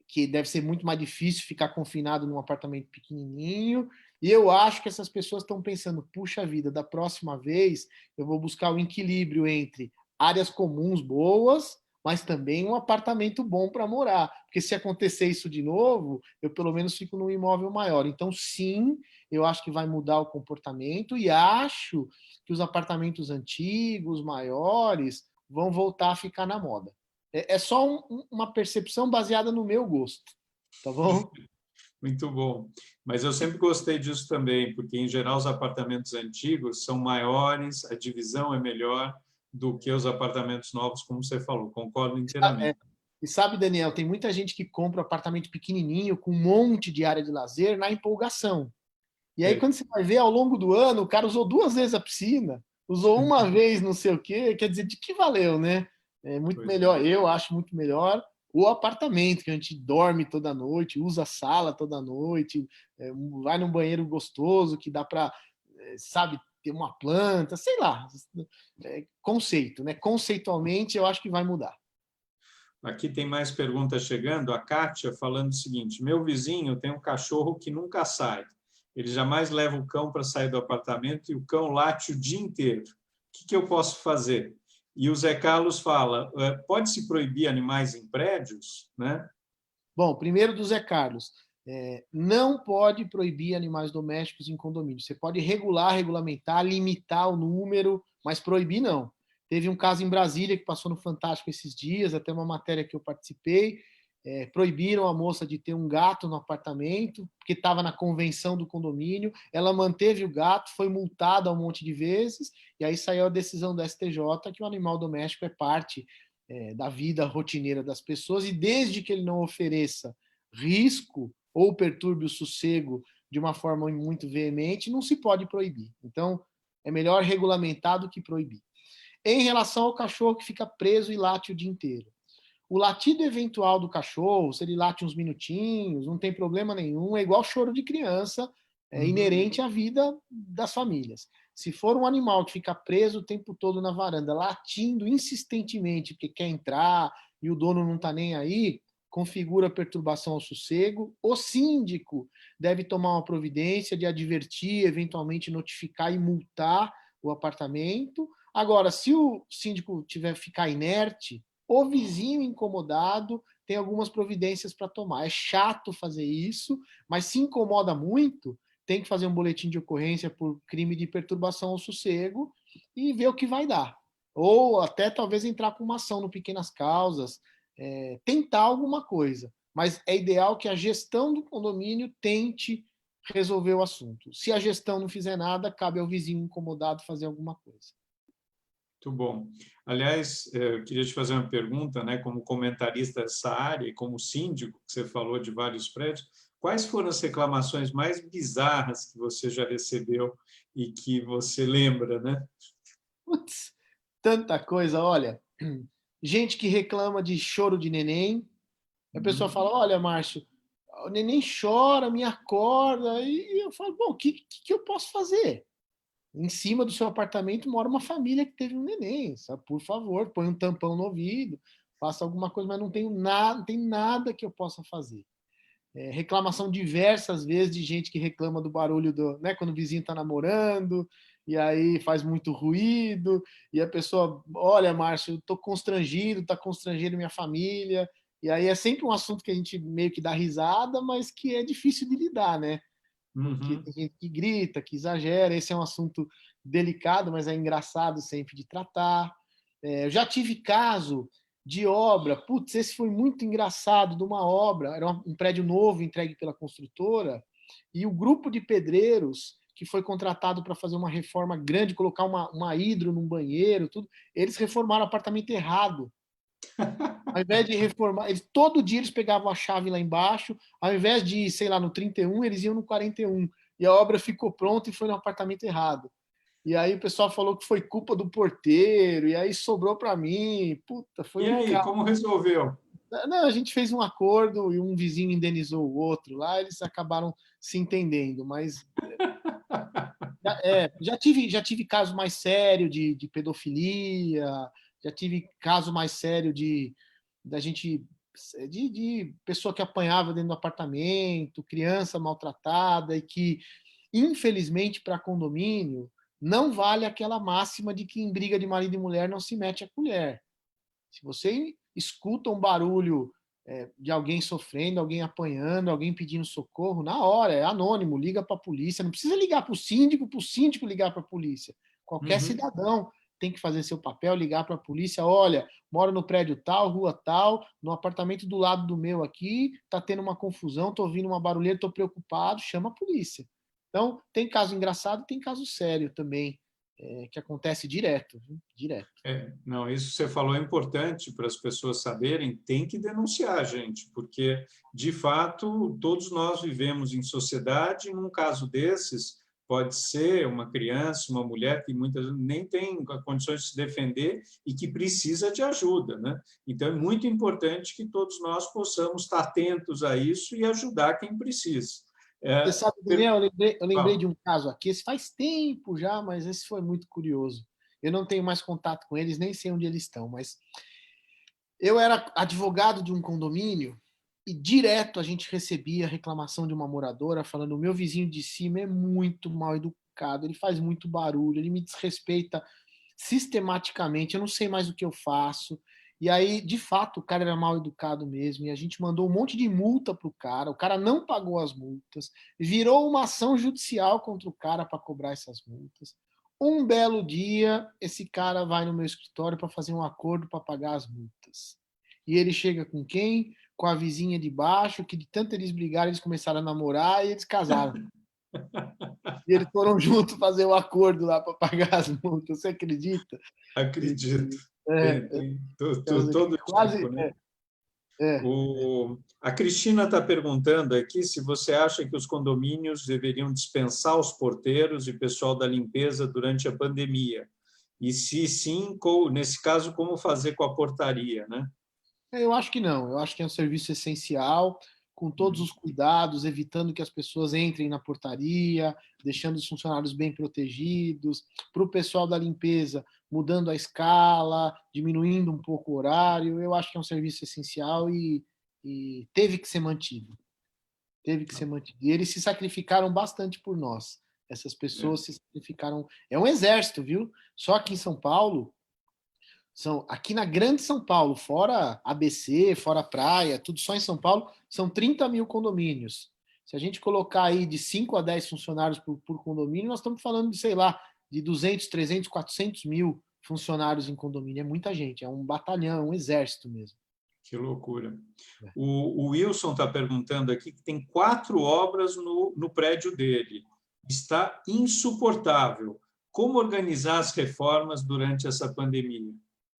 que deve ser muito mais difícil ficar confinado num apartamento pequenininho. E eu acho que essas pessoas estão pensando, puxa vida, da próxima vez eu vou buscar o equilíbrio entre áreas comuns boas, mas também um apartamento bom para morar. Porque se acontecer isso de novo, eu pelo menos fico num imóvel maior. Então, sim, eu acho que vai mudar o comportamento e acho que os apartamentos antigos, maiores, vão voltar a ficar na moda. É só uma percepção baseada no meu gosto, tá bom? Muito bom. Mas eu sempre gostei disso também, porque, em geral, os apartamentos antigos são maiores, a divisão é melhor do que os apartamentos novos, como você falou. Concordo inteiramente. E sabe, Daniel, tem muita gente que compra um apartamento pequenininho, com um monte de área de lazer, na empolgação. E aí, quando você vai ver, ao longo do ano, o cara usou 2 vezes a piscina, usou uma vez não sei o quê, quer dizer, de que valeu, né? É muito Pois melhor, eu acho muito melhor o apartamento, que a gente dorme toda noite, usa a sala toda noite, vai num banheiro gostoso que dá para, sabe, ter uma planta, sei lá, conceito, né? Conceitualmente, eu acho que vai mudar. Aqui tem mais perguntas chegando. A Kátia falando o seguinte: meu vizinho tem um cachorro que nunca sai. Ele jamais leva o cão para sair do apartamento e o cão late o dia inteiro. O que eu posso fazer? E o Zé Carlos fala: pode-se proibir animais em prédios? Né? Bom, primeiro do Zé Carlos. Não pode proibir animais domésticos em condomínio. Você pode regular, regulamentar, limitar o número, mas proibir não. Teve um caso em Brasília que passou no Fantástico esses dias, até uma matéria que eu participei. Proibiram a moça de ter um gato no apartamento, porque estava na convenção do condomínio. Ela manteve o gato, foi multada um monte de vezes, e aí saiu a decisão do STJ que o animal doméstico é parte da vida rotineira das pessoas, e desde que ele não ofereça risco ou perturbe o sossego de uma forma muito veemente, não se pode proibir. Então, é melhor regulamentar do que proibir. Em relação ao cachorro que fica preso e late o dia inteiro. O latido eventual do cachorro, se ele late uns minutinhos, não tem problema nenhum, é igual choro de criança, é inerente à vida das famílias. Se for um animal que fica preso o tempo todo na varanda, latindo insistentemente porque quer entrar e o dono não está nem aí, configura perturbação ao sossego. O síndico deve tomar uma providência de advertir, eventualmente notificar e multar o apartamento. Agora, se o síndico ficar inerte, o vizinho incomodado tem algumas providências para tomar. É chato fazer isso, mas se incomoda muito, tem que fazer um boletim de ocorrência por crime de perturbação ao sossego e ver o que vai dar. Ou até talvez entrar com uma ação no Pequenas Causas, tentar alguma coisa. Mas é ideal que a gestão do condomínio tente resolver o assunto. Se a gestão não fizer nada, cabe ao vizinho incomodado fazer alguma coisa. Muito bom. Aliás, eu queria te fazer uma pergunta, né? Como comentarista dessa área e como síndico, que você falou de vários prédios, quais foram as reclamações mais bizarras que você já recebeu e que você lembra, né? Putz, tanta coisa, olha. Gente que reclama de choro de neném. A pessoa fala, olha, Márcio, o neném chora, me acorda. E eu falo, bom, o que eu posso fazer? Em cima do seu apartamento mora uma família que teve um neném, sabe? Por favor, põe um tampão no ouvido, faça alguma coisa, mas não tenho nada, não tem nada que eu possa fazer. Reclamação diversas vezes de gente que reclama do barulho né, quando o vizinho está namorando, e aí faz muito ruído, e a pessoa, olha, Márcio, estou constrangido, está constrangendo minha família, e aí é sempre um assunto que a gente meio que dá risada, mas que é difícil de lidar, né? Porque tem gente que grita, que exagera, esse é um assunto delicado, mas é engraçado sempre de tratar. Eu já tive caso de obra, putz, esse foi muito engraçado, de uma obra, era um prédio novo entregue pela construtora, e o grupo de pedreiros que foi contratado para fazer uma reforma grande, colocar uma hidro num banheiro, tudo, eles reformaram o apartamento errado. Ao invés de reformar, todo dia eles pegavam a chave lá embaixo, ao invés de ir, sei lá, no 31, eles iam no 41. E a obra ficou pronta e foi no apartamento errado. E aí o pessoal falou que foi culpa do porteiro, e aí sobrou para mim. Puta, foi E um aí, caos. como resolveu? Não, a gente fez um acordo e um vizinho indenizou o outro lá, eles acabaram se entendendo, mas já tive caso mais sério de pedofilia, já tive caso mais sério da gente de pessoa que apanhava dentro do apartamento, criança maltratada, e que, infelizmente, para condomínio, não vale aquela máxima de que em briga de marido e mulher não se mete a colher. Se você escuta um barulho de alguém sofrendo, alguém apanhando, alguém pedindo socorro, na hora, é anônimo, liga para a polícia. Não precisa ligar para o síndico ligar para a polícia. Qualquer cidadão tem que fazer seu papel, ligar para a polícia. Olha, moro no prédio tal, rua tal, no apartamento do lado do meu aqui, está tendo uma confusão, estou ouvindo uma barulheira, estou preocupado, chama a polícia. Então, tem caso engraçado, tem caso sério também, que acontece direto, viu? Direto. Não, isso que você falou é importante para as pessoas saberem, tem que denunciar, gente, porque, de fato, todos nós vivemos em sociedade, e num caso desses, pode ser uma criança, uma mulher que muitas vezes nem tem condições de se defender e que precisa de ajuda, né? Então, é muito importante que todos nós possamos estar atentos a isso e ajudar quem precisa. Você sabe, Daniel, eu lembrei Fala. de um caso aqui, esse faz tempo já, mas esse foi muito curioso. Eu não tenho mais contato com eles, nem sei onde eles estão, mas eu era advogado de um condomínio e direto a gente recebia reclamação de uma moradora falando: o meu vizinho de cima é muito mal educado, ele faz muito barulho, ele me desrespeita sistematicamente, eu não sei mais o que eu faço. E aí, de fato, o cara era mal educado mesmo, e a gente mandou um monte de multa pro cara, o cara não pagou as multas, virou uma ação judicial contra o cara para cobrar essas multas. Um belo dia, esse cara vai no meu escritório para fazer um acordo para pagar as multas. E ele chega com quem? Com a vizinha de baixo, que de tanto eles brigaram, eles começaram a namorar e eles casaram. E eles foram juntos fazer o acordo lá para pagar as multas. Você acredita? Acredito. É, Tem todo quase. tipo, né? É. A Cristina está perguntando aqui se você acha que os condomínios deveriam dispensar os porteiros e pessoal da limpeza durante a pandemia. E se sim, nesse caso, como fazer com a portaria, né? Eu acho que não. Eu acho que é um serviço essencial, com todos os cuidados, evitando que as pessoas entrem na portaria, deixando os funcionários bem protegidos. Para o pessoal da limpeza, mudando a escala, diminuindo um pouco o horário. Eu acho que é um serviço essencial e teve que ser mantido. Teve que ser mantido. E eles se sacrificaram bastante por nós. Essas É. pessoas se sacrificaram. É um exército, viu? Só aqui em São Paulo, aqui na Grande São Paulo, fora ABC, fora praia, tudo só em São Paulo, são 30 mil condomínios. Se a gente colocar aí de 5 a 10 funcionários por condomínio, nós estamos falando de, sei lá, de 200, 300, 400 mil funcionários em condomínio. É muita gente, é um batalhão, é um exército mesmo. Que loucura. O Wilson está perguntando aqui que tem 4 obras no prédio dele. Está insuportável. Como organizar as reformas durante essa pandemia?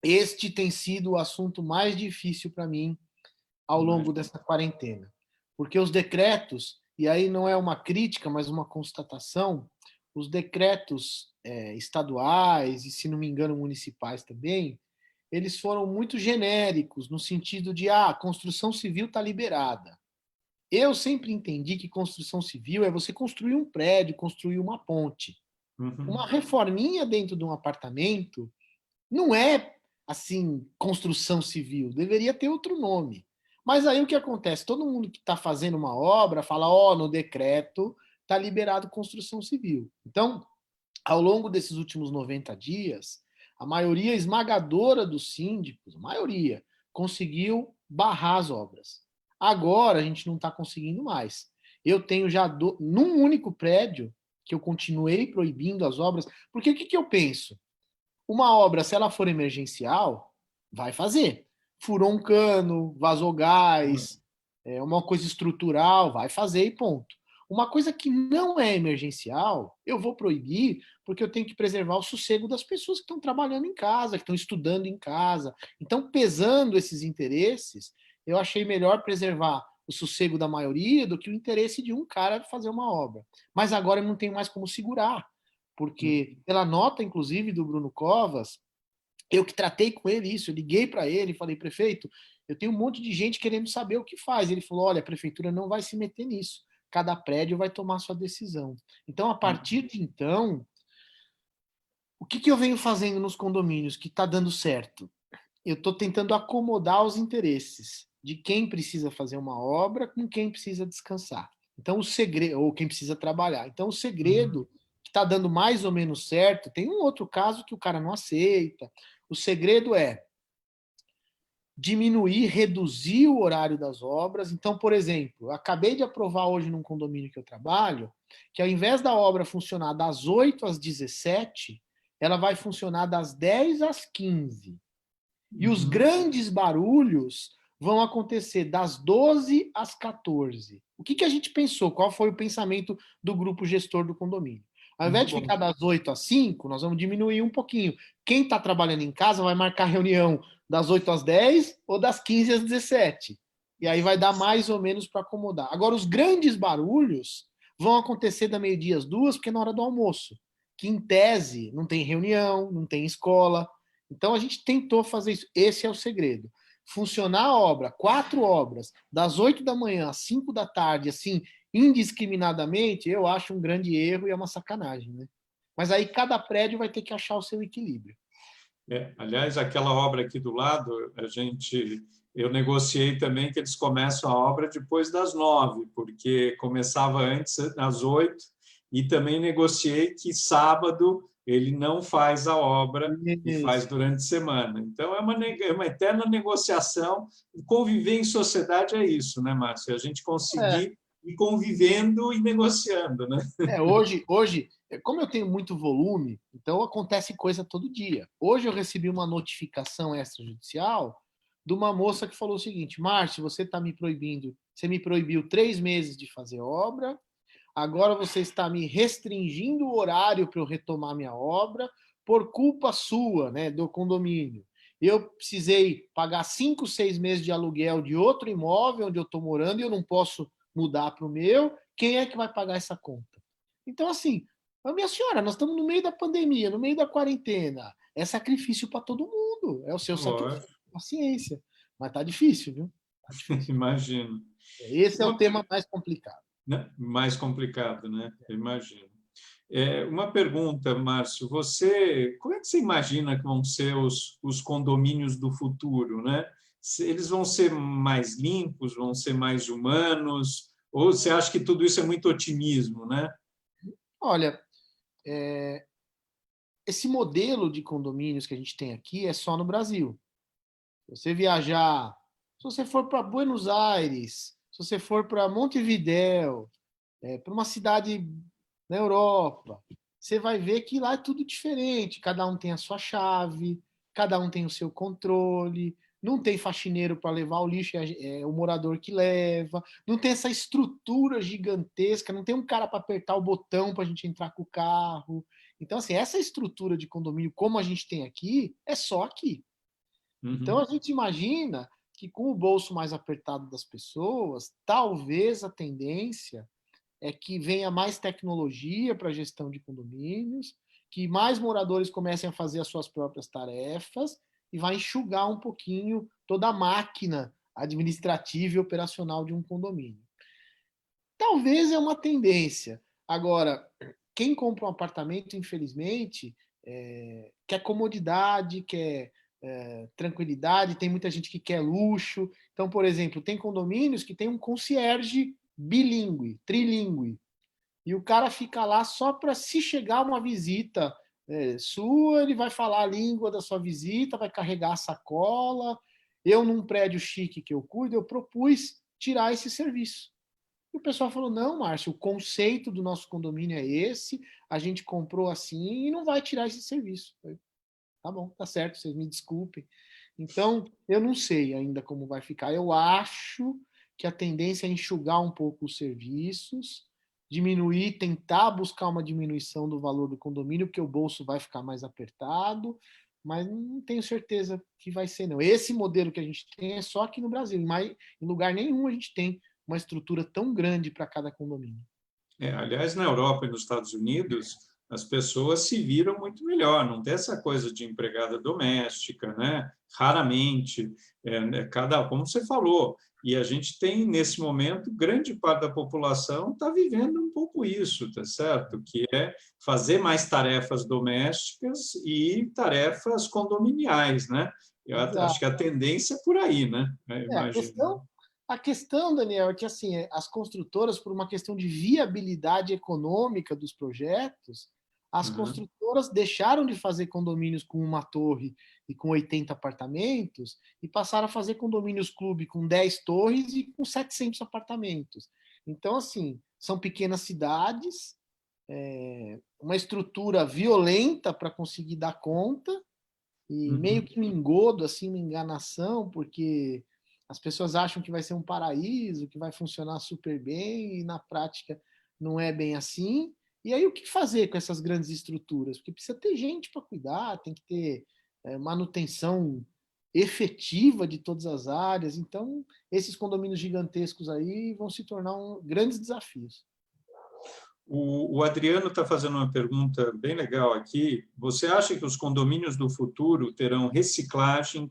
Este tem sido o assunto mais difícil para mim ao longo dessa quarentena. Porque os decretos, e aí não é uma crítica, mas uma constatação, os decretos estaduais e, se não me engano, municipais também, eles foram muito genéricos, no sentido de, a construção civil está liberada. Eu sempre entendi que construção civil é você construir um prédio, construir uma ponte. Uma reforminha dentro de um apartamento não é, assim, construção civil, deveria ter outro nome. Mas aí o que acontece? Todo mundo que está fazendo uma obra fala, no decreto está liberado construção civil. Então, ao longo desses últimos 90 dias, a maioria esmagadora dos síndicos, a maioria, conseguiu barrar as obras. Agora a gente não está conseguindo mais. Eu tenho já, num único prédio, que eu continuei proibindo as obras, porque o que eu penso? Uma obra, se ela for emergencial, vai fazer. Furou um cano, vazou gás, uma coisa estrutural, vai fazer e ponto. Uma coisa que não é emergencial, eu vou proibir, porque eu tenho que preservar o sossego das pessoas que estão trabalhando em casa, que estão estudando em casa. Então, pesando esses interesses, eu achei melhor preservar o sossego da maioria do que o interesse de um cara fazer uma obra. Mas agora eu não tenho mais como segurar, porque pela nota, inclusive, do Bruno Covas, eu que tratei com ele isso, eu liguei para ele e falei, prefeito, eu tenho um monte de gente querendo saber o que faz. Ele falou, olha, a prefeitura não vai se meter nisso, cada prédio vai tomar sua decisão. Então, a partir de então, o que eu venho fazendo nos condomínios que está dando certo? Eu estou tentando acomodar os interesses de quem precisa fazer uma obra com quem precisa descansar. Então, o segredo, ou quem precisa trabalhar. Então, o segredo que está dando mais ou menos certo, tem um outro caso que o cara não aceita. O segredo é diminuir, reduzir o horário das obras. Então, por exemplo, eu acabei de aprovar hoje num condomínio que eu trabalho, que ao invés da obra funcionar das 8 às 17, ela vai funcionar das 10 às 15. E os grandes barulhos vão acontecer das 12 às 14. O que a gente pensou? Qual foi o pensamento do grupo gestor do condomínio? Ao invés de ficar das 8 às 5, nós vamos diminuir um pouquinho. Quem está trabalhando em casa vai marcar reunião das 8 às 10 ou das 15 às 17. E aí vai dar mais ou menos para acomodar. Agora, os grandes barulhos vão acontecer da meio-dia às 2, porque é na hora do almoço, que em tese não tem reunião, não tem escola. Então a gente tentou fazer isso. Esse é o segredo. Funcionar a obra, 4 obras, das 8 da manhã às 5 da tarde, assim, indiscriminadamente, eu acho um grande erro e é uma sacanagem, né? Mas aí cada prédio vai ter que achar o seu equilíbrio. Aliás, aquela obra aqui do lado, eu negociei também que eles começam a obra depois das 9, porque começava antes, às 8, e também negociei que sábado ele não faz a obra e faz Isso. durante a semana. Então, é uma eterna negociação. Conviver em sociedade é isso, né, Márcio? A gente É, conseguir ir convivendo e negociando, né? hoje, como eu tenho muito volume, então acontece coisa todo dia. Hoje eu recebi uma notificação extrajudicial de uma moça que falou o seguinte: Márcio, você está me proibindo, você me proibiu 3 meses de fazer obra, agora você está me restringindo o horário para eu retomar minha obra por culpa sua, né, do condomínio. Eu precisei pagar 5, 6 meses de aluguel de outro imóvel onde eu estou morando e eu não posso mudar para o meu. Quem é que vai pagar essa conta? Então, assim, minha senhora, nós estamos no meio da pandemia, no meio da quarentena. É sacrifício para todo mundo. É o seu sacrifício. Lógico, Paciência. Mas tá difícil, viu? Tá difícil. imagino. Esse é o Uma, tema mais complicado. né? Mais complicado, né? Eu imagino. Uma pergunta, Márcio, como é que você imagina que vão ser os condomínios do futuro, né? Eles vão ser mais limpos, vão ser mais humanos, ou você acha que tudo isso é muito otimismo, né? Olha, esse modelo de condomínios que a gente tem aqui é só no Brasil. Se você viajar, se você for para Buenos Aires, se você for para Montevidéu, para uma cidade na Europa, você vai ver que lá é tudo diferente. Cada um tem a sua chave, cada um tem o seu controle, não tem faxineiro para levar o lixo, é o morador que leva, não tem essa estrutura gigantesca, não tem um cara para apertar o botão para a gente entrar com o carro. Então, assim, essa estrutura de condomínio, como a gente tem aqui, é só aqui. Então, a Uhum. gente imagina que com o bolso mais apertado das pessoas, talvez a tendência é que venha mais tecnologia para a gestão de condomínios, que mais moradores comecem a fazer as suas próprias tarefas e vai enxugar um pouquinho toda a máquina administrativa e operacional de um condomínio. Talvez é uma tendência. Agora, quem compra um apartamento, infelizmente, quer comodidade, quer tranquilidade, tem muita gente que quer luxo. Então, por exemplo, tem condomínios que tem um concierge bilíngue, trilingue, e o cara fica lá só para se chegar uma visita sua, ele vai falar a língua da sua visita, vai carregar a sacola. Eu, num prédio chique que eu cuido, eu propus tirar esse serviço. E o pessoal falou: não, Márcio, o conceito do nosso condomínio é esse, a gente comprou assim e não vai tirar esse serviço. Eu falei, tá bom, tá certo, vocês me desculpem. Então, eu não sei ainda como vai ficar. Eu acho que a tendência é enxugar um pouco os serviços, diminuir, tentar buscar uma diminuição do valor do condomínio, porque o bolso vai ficar mais apertado, mas não tenho certeza que vai ser, não. Esse modelo que a gente tem é só aqui no Brasil, em lugar nenhum a gente tem uma estrutura tão grande para cada condomínio. Aliás, na Europa e nos Estados Unidos, as pessoas se viram muito melhor, não tem essa coisa de empregada doméstica, né? Raramente, como você falou, e a gente tem, nesse momento, grande parte da população está vivendo um pouco isso, tá certo? Que é fazer mais tarefas domésticas e tarefas condominiais, né? Eu acho que Exato. a tendência é por aí, né? Eu É, imagino. a questão, Daniel, é que assim, as construtoras, por uma questão de viabilidade econômica dos projetos, as Uhum. construtoras deixaram de fazer condomínios com uma torre e com 80 apartamentos e passaram a fazer condomínios clube com 10 torres e com 700 apartamentos. Então, assim, são pequenas cidades, uma estrutura violenta para conseguir dar conta, e meio Uhum. que um engodo, assim, uma enganação, porque as pessoas acham que vai ser um paraíso, que vai funcionar super bem, e na prática não é bem assim. E aí o que fazer com essas grandes estruturas? Porque precisa ter gente para cuidar, tem que ter manutenção efetiva de todas as áreas. Então, esses condomínios gigantescos aí vão se tornar grandes desafios. O Adriano está fazendo uma pergunta bem legal aqui. Você acha que os condomínios do futuro terão reciclagem,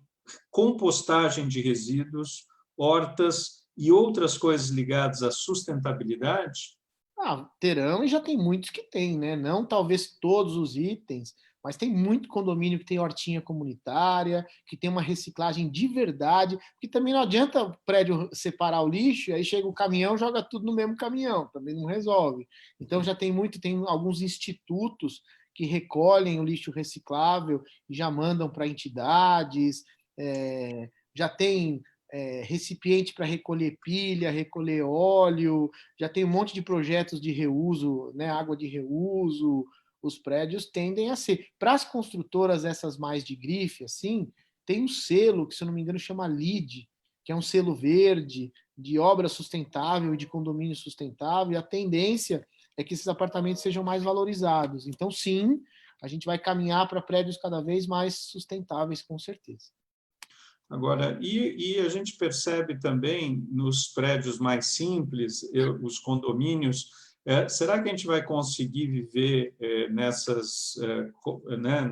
compostagem de resíduos, hortas e outras coisas ligadas à sustentabilidade? Terão, e já tem muitos que têm, né? Não talvez todos os itens, mas tem muito condomínio que tem hortinha comunitária, que tem uma reciclagem de verdade, porque também não adianta o prédio separar o lixo, aí chega o caminhão, joga tudo no mesmo caminhão, também não resolve. Então já tem muito, tem alguns institutos que recolhem o lixo reciclável e já mandam para entidades, já tem recipiente para recolher pilha, recolher óleo, já tem um monte de projetos de reuso, né, água de reuso, os prédios tendem a ser. Para as construtoras, essas mais de grife, assim, tem um selo, que se eu não me engano chama LEED, que é um selo verde de obra sustentável e de condomínio sustentável, e a tendência é que esses apartamentos sejam mais valorizados. Então, sim, a gente vai caminhar para prédios cada vez mais sustentáveis, com certeza. Agora, e a gente percebe também nos prédios mais simples, os condomínios, será que a gente vai conseguir viver nessas, né,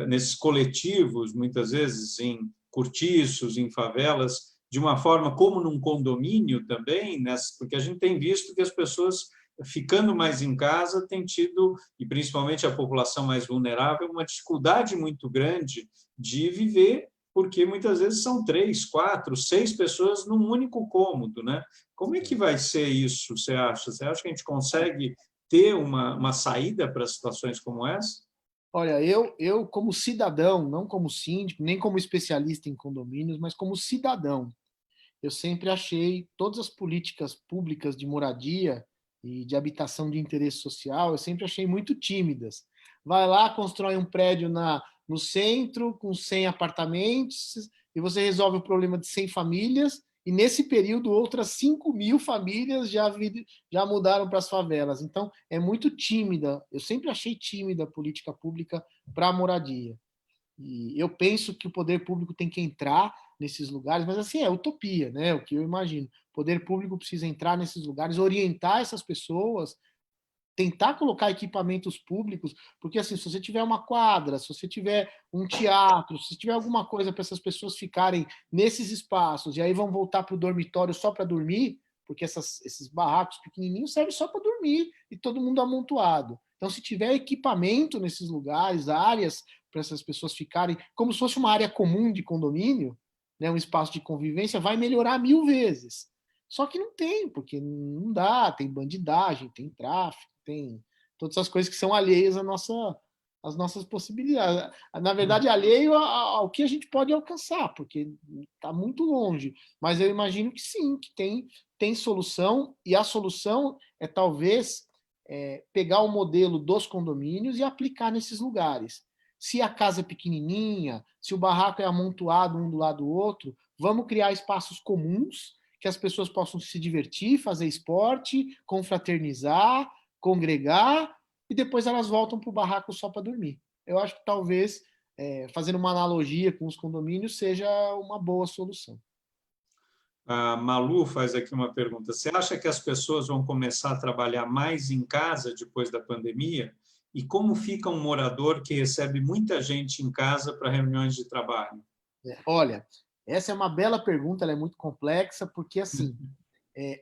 nesses coletivos, muitas vezes em cortiços, em favelas, de uma forma como num condomínio também? Porque a gente tem visto que as pessoas, ficando mais em casa, têm tido, e principalmente a população mais vulnerável, uma dificuldade muito grande de viver, porque muitas vezes são 3, 4, 6 pessoas num único cômodo, né? Como é que vai ser isso, você acha? Você acha que a gente consegue ter uma saída para situações como essa? Olha, eu como cidadão, não como síndico, nem como especialista em condomínios, mas como cidadão, eu sempre achei todas as políticas públicas de moradia e de habitação de interesse social, eu sempre achei muito tímidas. Vai lá, constrói um prédio no centro, com 100 apartamentos, e você resolve o problema de 100 famílias, e nesse período outras 5.000 famílias já mudaram para as favelas. Então, é muito tímida. Eu sempre achei tímida a política pública para a moradia. E eu penso que o poder público tem que entrar nesses lugares, mas assim, é utopia, né? O que eu imagino. O poder público precisa entrar nesses lugares, orientar essas pessoas, tentar colocar equipamentos públicos, porque assim, se você tiver uma quadra, se você tiver um teatro, se tiver alguma coisa para essas pessoas ficarem nesses espaços, e aí vão voltar para o dormitório só para dormir, porque esses barracos pequenininhos servem só para dormir e todo mundo amontoado. Então, se tiver equipamento nesses lugares, áreas para essas pessoas ficarem, como se fosse uma área comum de condomínio, né, um espaço de convivência, vai melhorar 1000 vezes. Só que não tem, porque não dá, tem bandidagem, tem tráfico, tem todas essas coisas que são alheias às nossas possibilidades. Na verdade, alheio ao que a gente pode alcançar, porque está muito longe. Mas eu imagino que sim, que tem solução, e a solução é talvez pegar o modelo dos condomínios e aplicar nesses lugares. Se a casa é pequenininha, se o barraco é amontoado um do lado do outro, vamos criar espaços comuns que as pessoas possam se divertir, fazer esporte, confraternizar, congregar, e depois elas voltam para o barraco só para dormir. Eu acho que talvez, fazendo uma analogia com os condomínios, seja uma boa solução. A Malu faz aqui uma pergunta. Você acha que as pessoas vão começar a trabalhar mais em casa depois da pandemia? E como fica um morador que recebe muita gente em casa para reuniões de trabalho? Olha, essa é uma bela pergunta, ela é muito complexa, porque assim,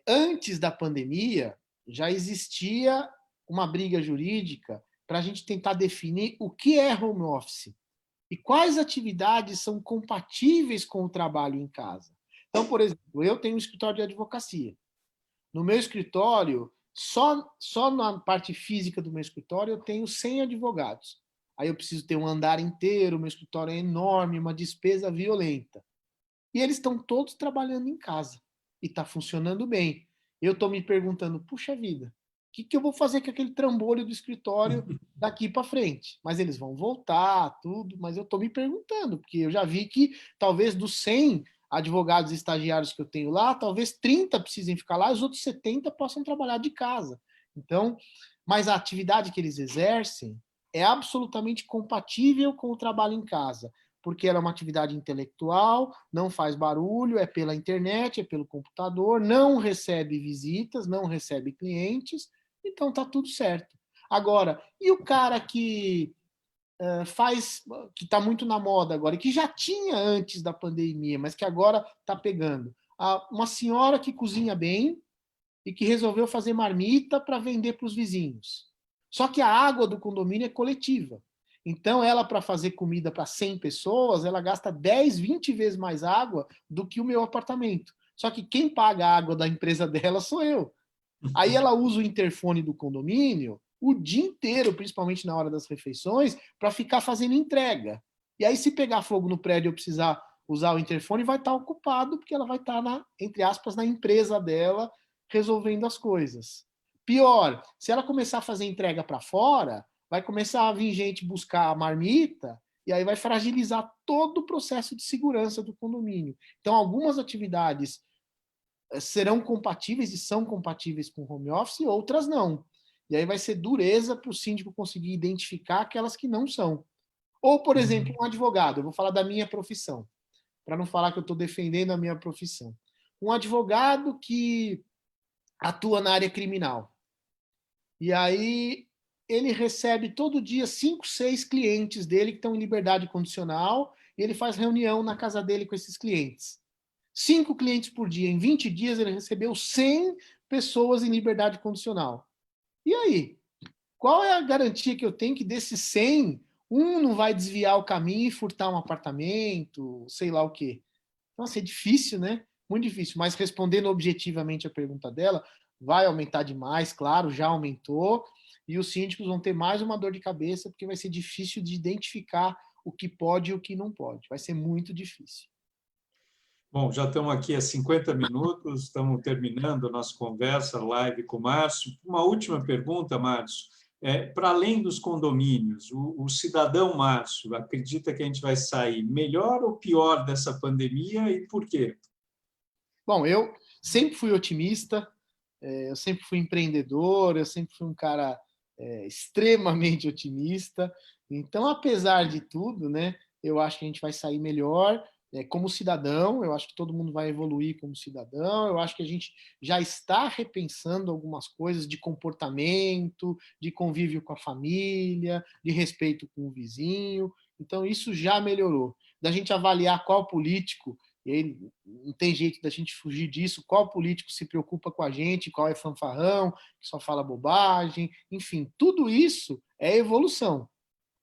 antes da pandemia já existia uma briga jurídica para a gente tentar definir o que é home office e quais atividades são compatíveis com o trabalho em casa. Então, por exemplo, eu tenho um escritório de advocacia. No meu escritório, só na parte física do meu escritório, eu tenho 100 advogados. Aí eu preciso ter um andar inteiro, meu escritório é enorme, uma despesa violenta. E eles estão todos trabalhando em casa. E está funcionando bem. Eu estou me perguntando, puxa vida, o que eu vou fazer com aquele trambolho do escritório daqui para frente? Mas eles vão voltar, tudo, mas eu estou me perguntando, porque eu já vi que talvez dos 100 advogados estagiários que eu tenho lá, talvez 30 precisem ficar lá, os outros 70 possam trabalhar de casa. Então, mas a atividade que eles exercem é absolutamente compatível com o trabalho em casa. porque ela é uma atividade intelectual, não faz barulho, é pela internet, é pelo computador, não recebe visitas, não recebe clientes, então está tudo certo. Agora, e o cara que faz, que está muito na moda agora, e que já tinha antes da pandemia, mas que agora está pegando? Uma senhora que cozinha bem e que resolveu fazer marmita para vender para os vizinhos. Só que a água do condomínio é coletiva. Então, ela, para fazer comida para 100 pessoas, ela gasta 10, 20 vezes mais água do que o meu apartamento. Só que quem paga a água da empresa dela sou eu. Aí ela usa o interfone do condomínio o dia inteiro, principalmente na hora das refeições, para ficar fazendo entrega. E aí, se pegar fogo no prédio e eu precisar usar o interfone, vai estar ocupado, porque ela vai estar, entre aspas, na empresa dela, resolvendo as coisas. Pior, se ela começar a fazer entrega para fora, vai começar a vir gente buscar a marmita, e aí vai fragilizar todo o processo de segurança do condomínio. Então, algumas atividades serão compatíveis e são compatíveis com home office, e outras não. E aí vai ser dureza para o síndico conseguir identificar aquelas que não são. Ou, por exemplo, um advogado. Eu vou falar da minha profissão, para não falar que eu estou defendendo a minha profissão. Um advogado que atua na área criminal. E aí ele recebe todo dia 5, 6 clientes dele que estão em liberdade condicional, e ele faz reunião na casa dele com esses clientes. 5 clientes por dia. Em 20 dias ele recebeu 100 pessoas em liberdade condicional. E aí? Qual é a garantia que eu tenho que desses 100, um não vai desviar o caminho e furtar um apartamento, sei lá o quê? Nossa, é difícil, né? Muito difícil. Mas respondendo objetivamente a pergunta dela, vai aumentar demais, claro, já aumentou. E os síndicos vão ter mais uma dor de cabeça, porque vai ser difícil de identificar o que pode e o que não pode. Vai ser muito difícil. Bom, já estamos aqui há 50 minutos, estamos terminando a nossa conversa, live com o Márcio. Uma última pergunta, Márcio. Para além dos condomínios, o cidadão Márcio acredita que a gente vai sair melhor ou pior dessa pandemia e por quê? Bom, eu sempre fui otimista, eu sempre fui empreendedor, eu sempre fui um cara extremamente otimista. Então, apesar de tudo, né, eu acho que a gente vai sair melhor como cidadão, eu acho que todo mundo vai evoluir como cidadão, eu acho que a gente já está repensando algumas coisas de comportamento, de convívio com a família, de respeito com o vizinho, então isso já melhorou. Da gente avaliar qual político, e aí não tem jeito da gente fugir disso, qual político se preocupa com a gente, qual é fanfarrão, que só fala bobagem, enfim, tudo isso é evolução.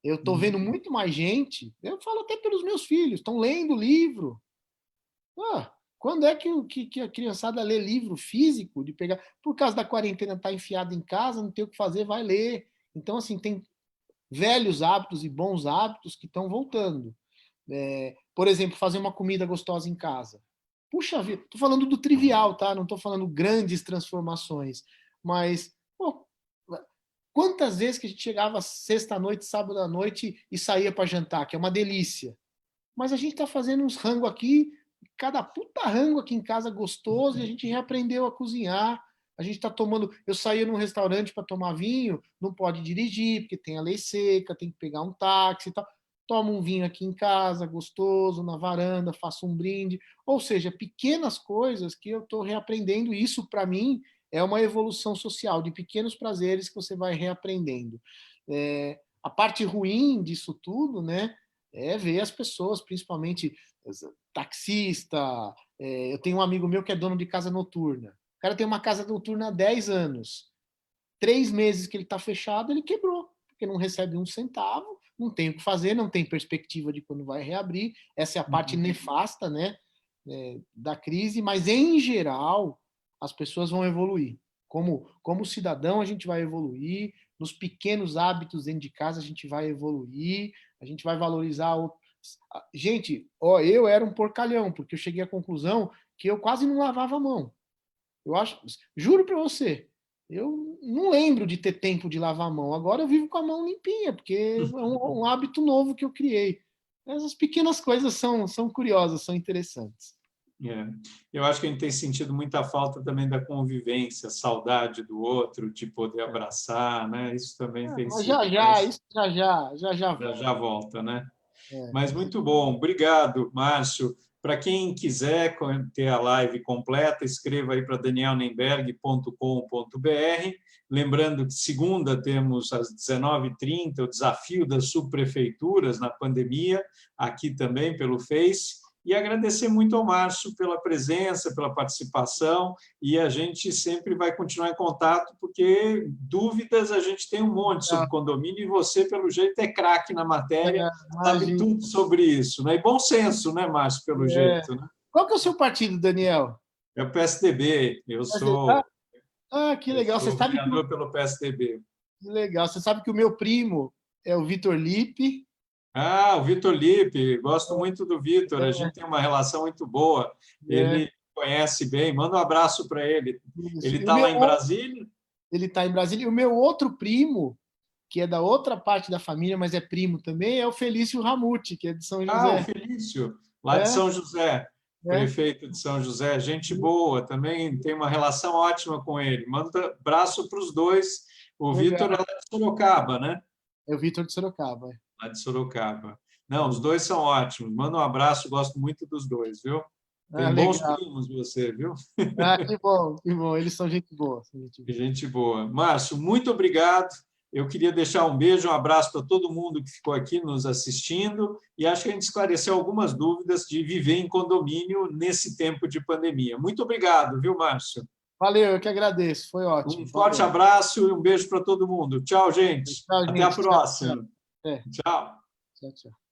Eu estou vendo muito mais gente, eu falo até pelos meus filhos, estão lendo livro. Quando é que a criançada lê livro físico, de pegar, por causa da quarentena, está enfiada em casa, não tem o que fazer, vai ler. Então, assim, tem velhos hábitos e bons hábitos que estão voltando. Por exemplo, fazer uma comida gostosa em casa. Puxa vida, estou falando do trivial, tá? Não estou falando grandes transformações. Mas, pô, quantas vezes que a gente chegava sexta-noite, sábado-à-noite e saía para jantar, que é uma delícia. Mas a gente está fazendo uns rango aqui, cada puta rango aqui em casa gostoso, e a gente reaprendeu a cozinhar. A gente está tomando. Eu saía num restaurante para tomar vinho, não pode dirigir, porque tem a lei seca, tem que pegar um táxi e tal. Tomo um vinho aqui em casa, gostoso, na varanda, faço um brinde. Ou seja, pequenas coisas que eu estou reaprendendo. Isso, para mim, é uma evolução social, de pequenos prazeres que você vai reaprendendo. A parte ruim disso tudo, né, é ver as pessoas, principalmente taxista. Eu tenho um amigo meu que é dono de casa noturna. O cara tem uma casa noturna há 10 anos. 3 meses que ele está fechado, ele quebrou, porque não recebe um centavo, não tem o que fazer, não tem perspectiva de quando vai reabrir. Essa é a parte nefasta, né, da crise, mas em geral as pessoas vão evoluir. Como cidadão, a gente vai evoluir, nos pequenos hábitos dentro de casa, a gente vai evoluir, a gente vai valorizar. Gente, eu era um porcalhão, porque eu cheguei à conclusão que eu quase não lavava a mão. Eu acho, juro para você, eu não lembro de ter tempo de lavar a mão. Agora eu vivo com a mão limpinha, porque é um hábito novo que eu criei. Essas pequenas coisas são curiosas, são interessantes. Eu acho que a gente tem sentido muita falta também da convivência, saudade do outro, de poder abraçar, né? Isso também tem Mas sido, mas isso já já volta. já volta, né? Mas muito bom. Obrigado, Márcio. Para quem quiser ter a live completa, escreva aí para danielnemberg.com.br. Lembrando que segunda temos às 19h30 o desafio das subprefeituras na pandemia, aqui também pelo Face. E agradecer muito ao Márcio pela presença, pela participação, e a gente sempre vai continuar em contato, porque dúvidas a gente tem um monte sobre condomínio, e você, pelo jeito, é craque na matéria, sabe tudo sobre isso. Né? E bom senso, né, Márcio, pelo jeito. Né? Qual que é o seu partido, Daniel? É o PSDB, eu sou, que legal. Você sabe vereador pelo PSDB. Que legal. Você sabe que o meu primo é o Vitor Lippe. Ah, o Vitor Lippe, gosto muito do Vitor, a gente tem uma relação muito boa, ele conhece bem, manda um abraço para ele. Isso. Ele está lá em Brasília? Ele está em Brasília. E o meu outro primo, que é da outra parte da família, mas é primo também, é o Felício Ramute, que é de São José. Ah, o Felício, lá de São José, prefeito de São José, gente boa, também tem uma relação ótima com ele. Manda abraço para os dois. O Vitor é lá de Sorocaba, né? É o Vitor de Sorocaba. Lá de Sorocaba. Não, os dois são ótimos. Manda um abraço, gosto muito dos dois, viu? Tem bons primos você, viu? Que bom, que bom. Eles são gente boa. Gente boa. Márcio, muito obrigado. Eu queria deixar um beijo, um abraço para todo mundo que ficou aqui nos assistindo, e acho que a gente esclareceu algumas dúvidas de viver em condomínio nesse tempo de pandemia. Muito obrigado, viu, Márcio? Valeu, eu que agradeço, foi ótimo. Um forte abraço e um beijo para todo mundo. Tchau, gente. Tchau, gente. Até a próxima. Tchau. Tchau. Tchau, tchau.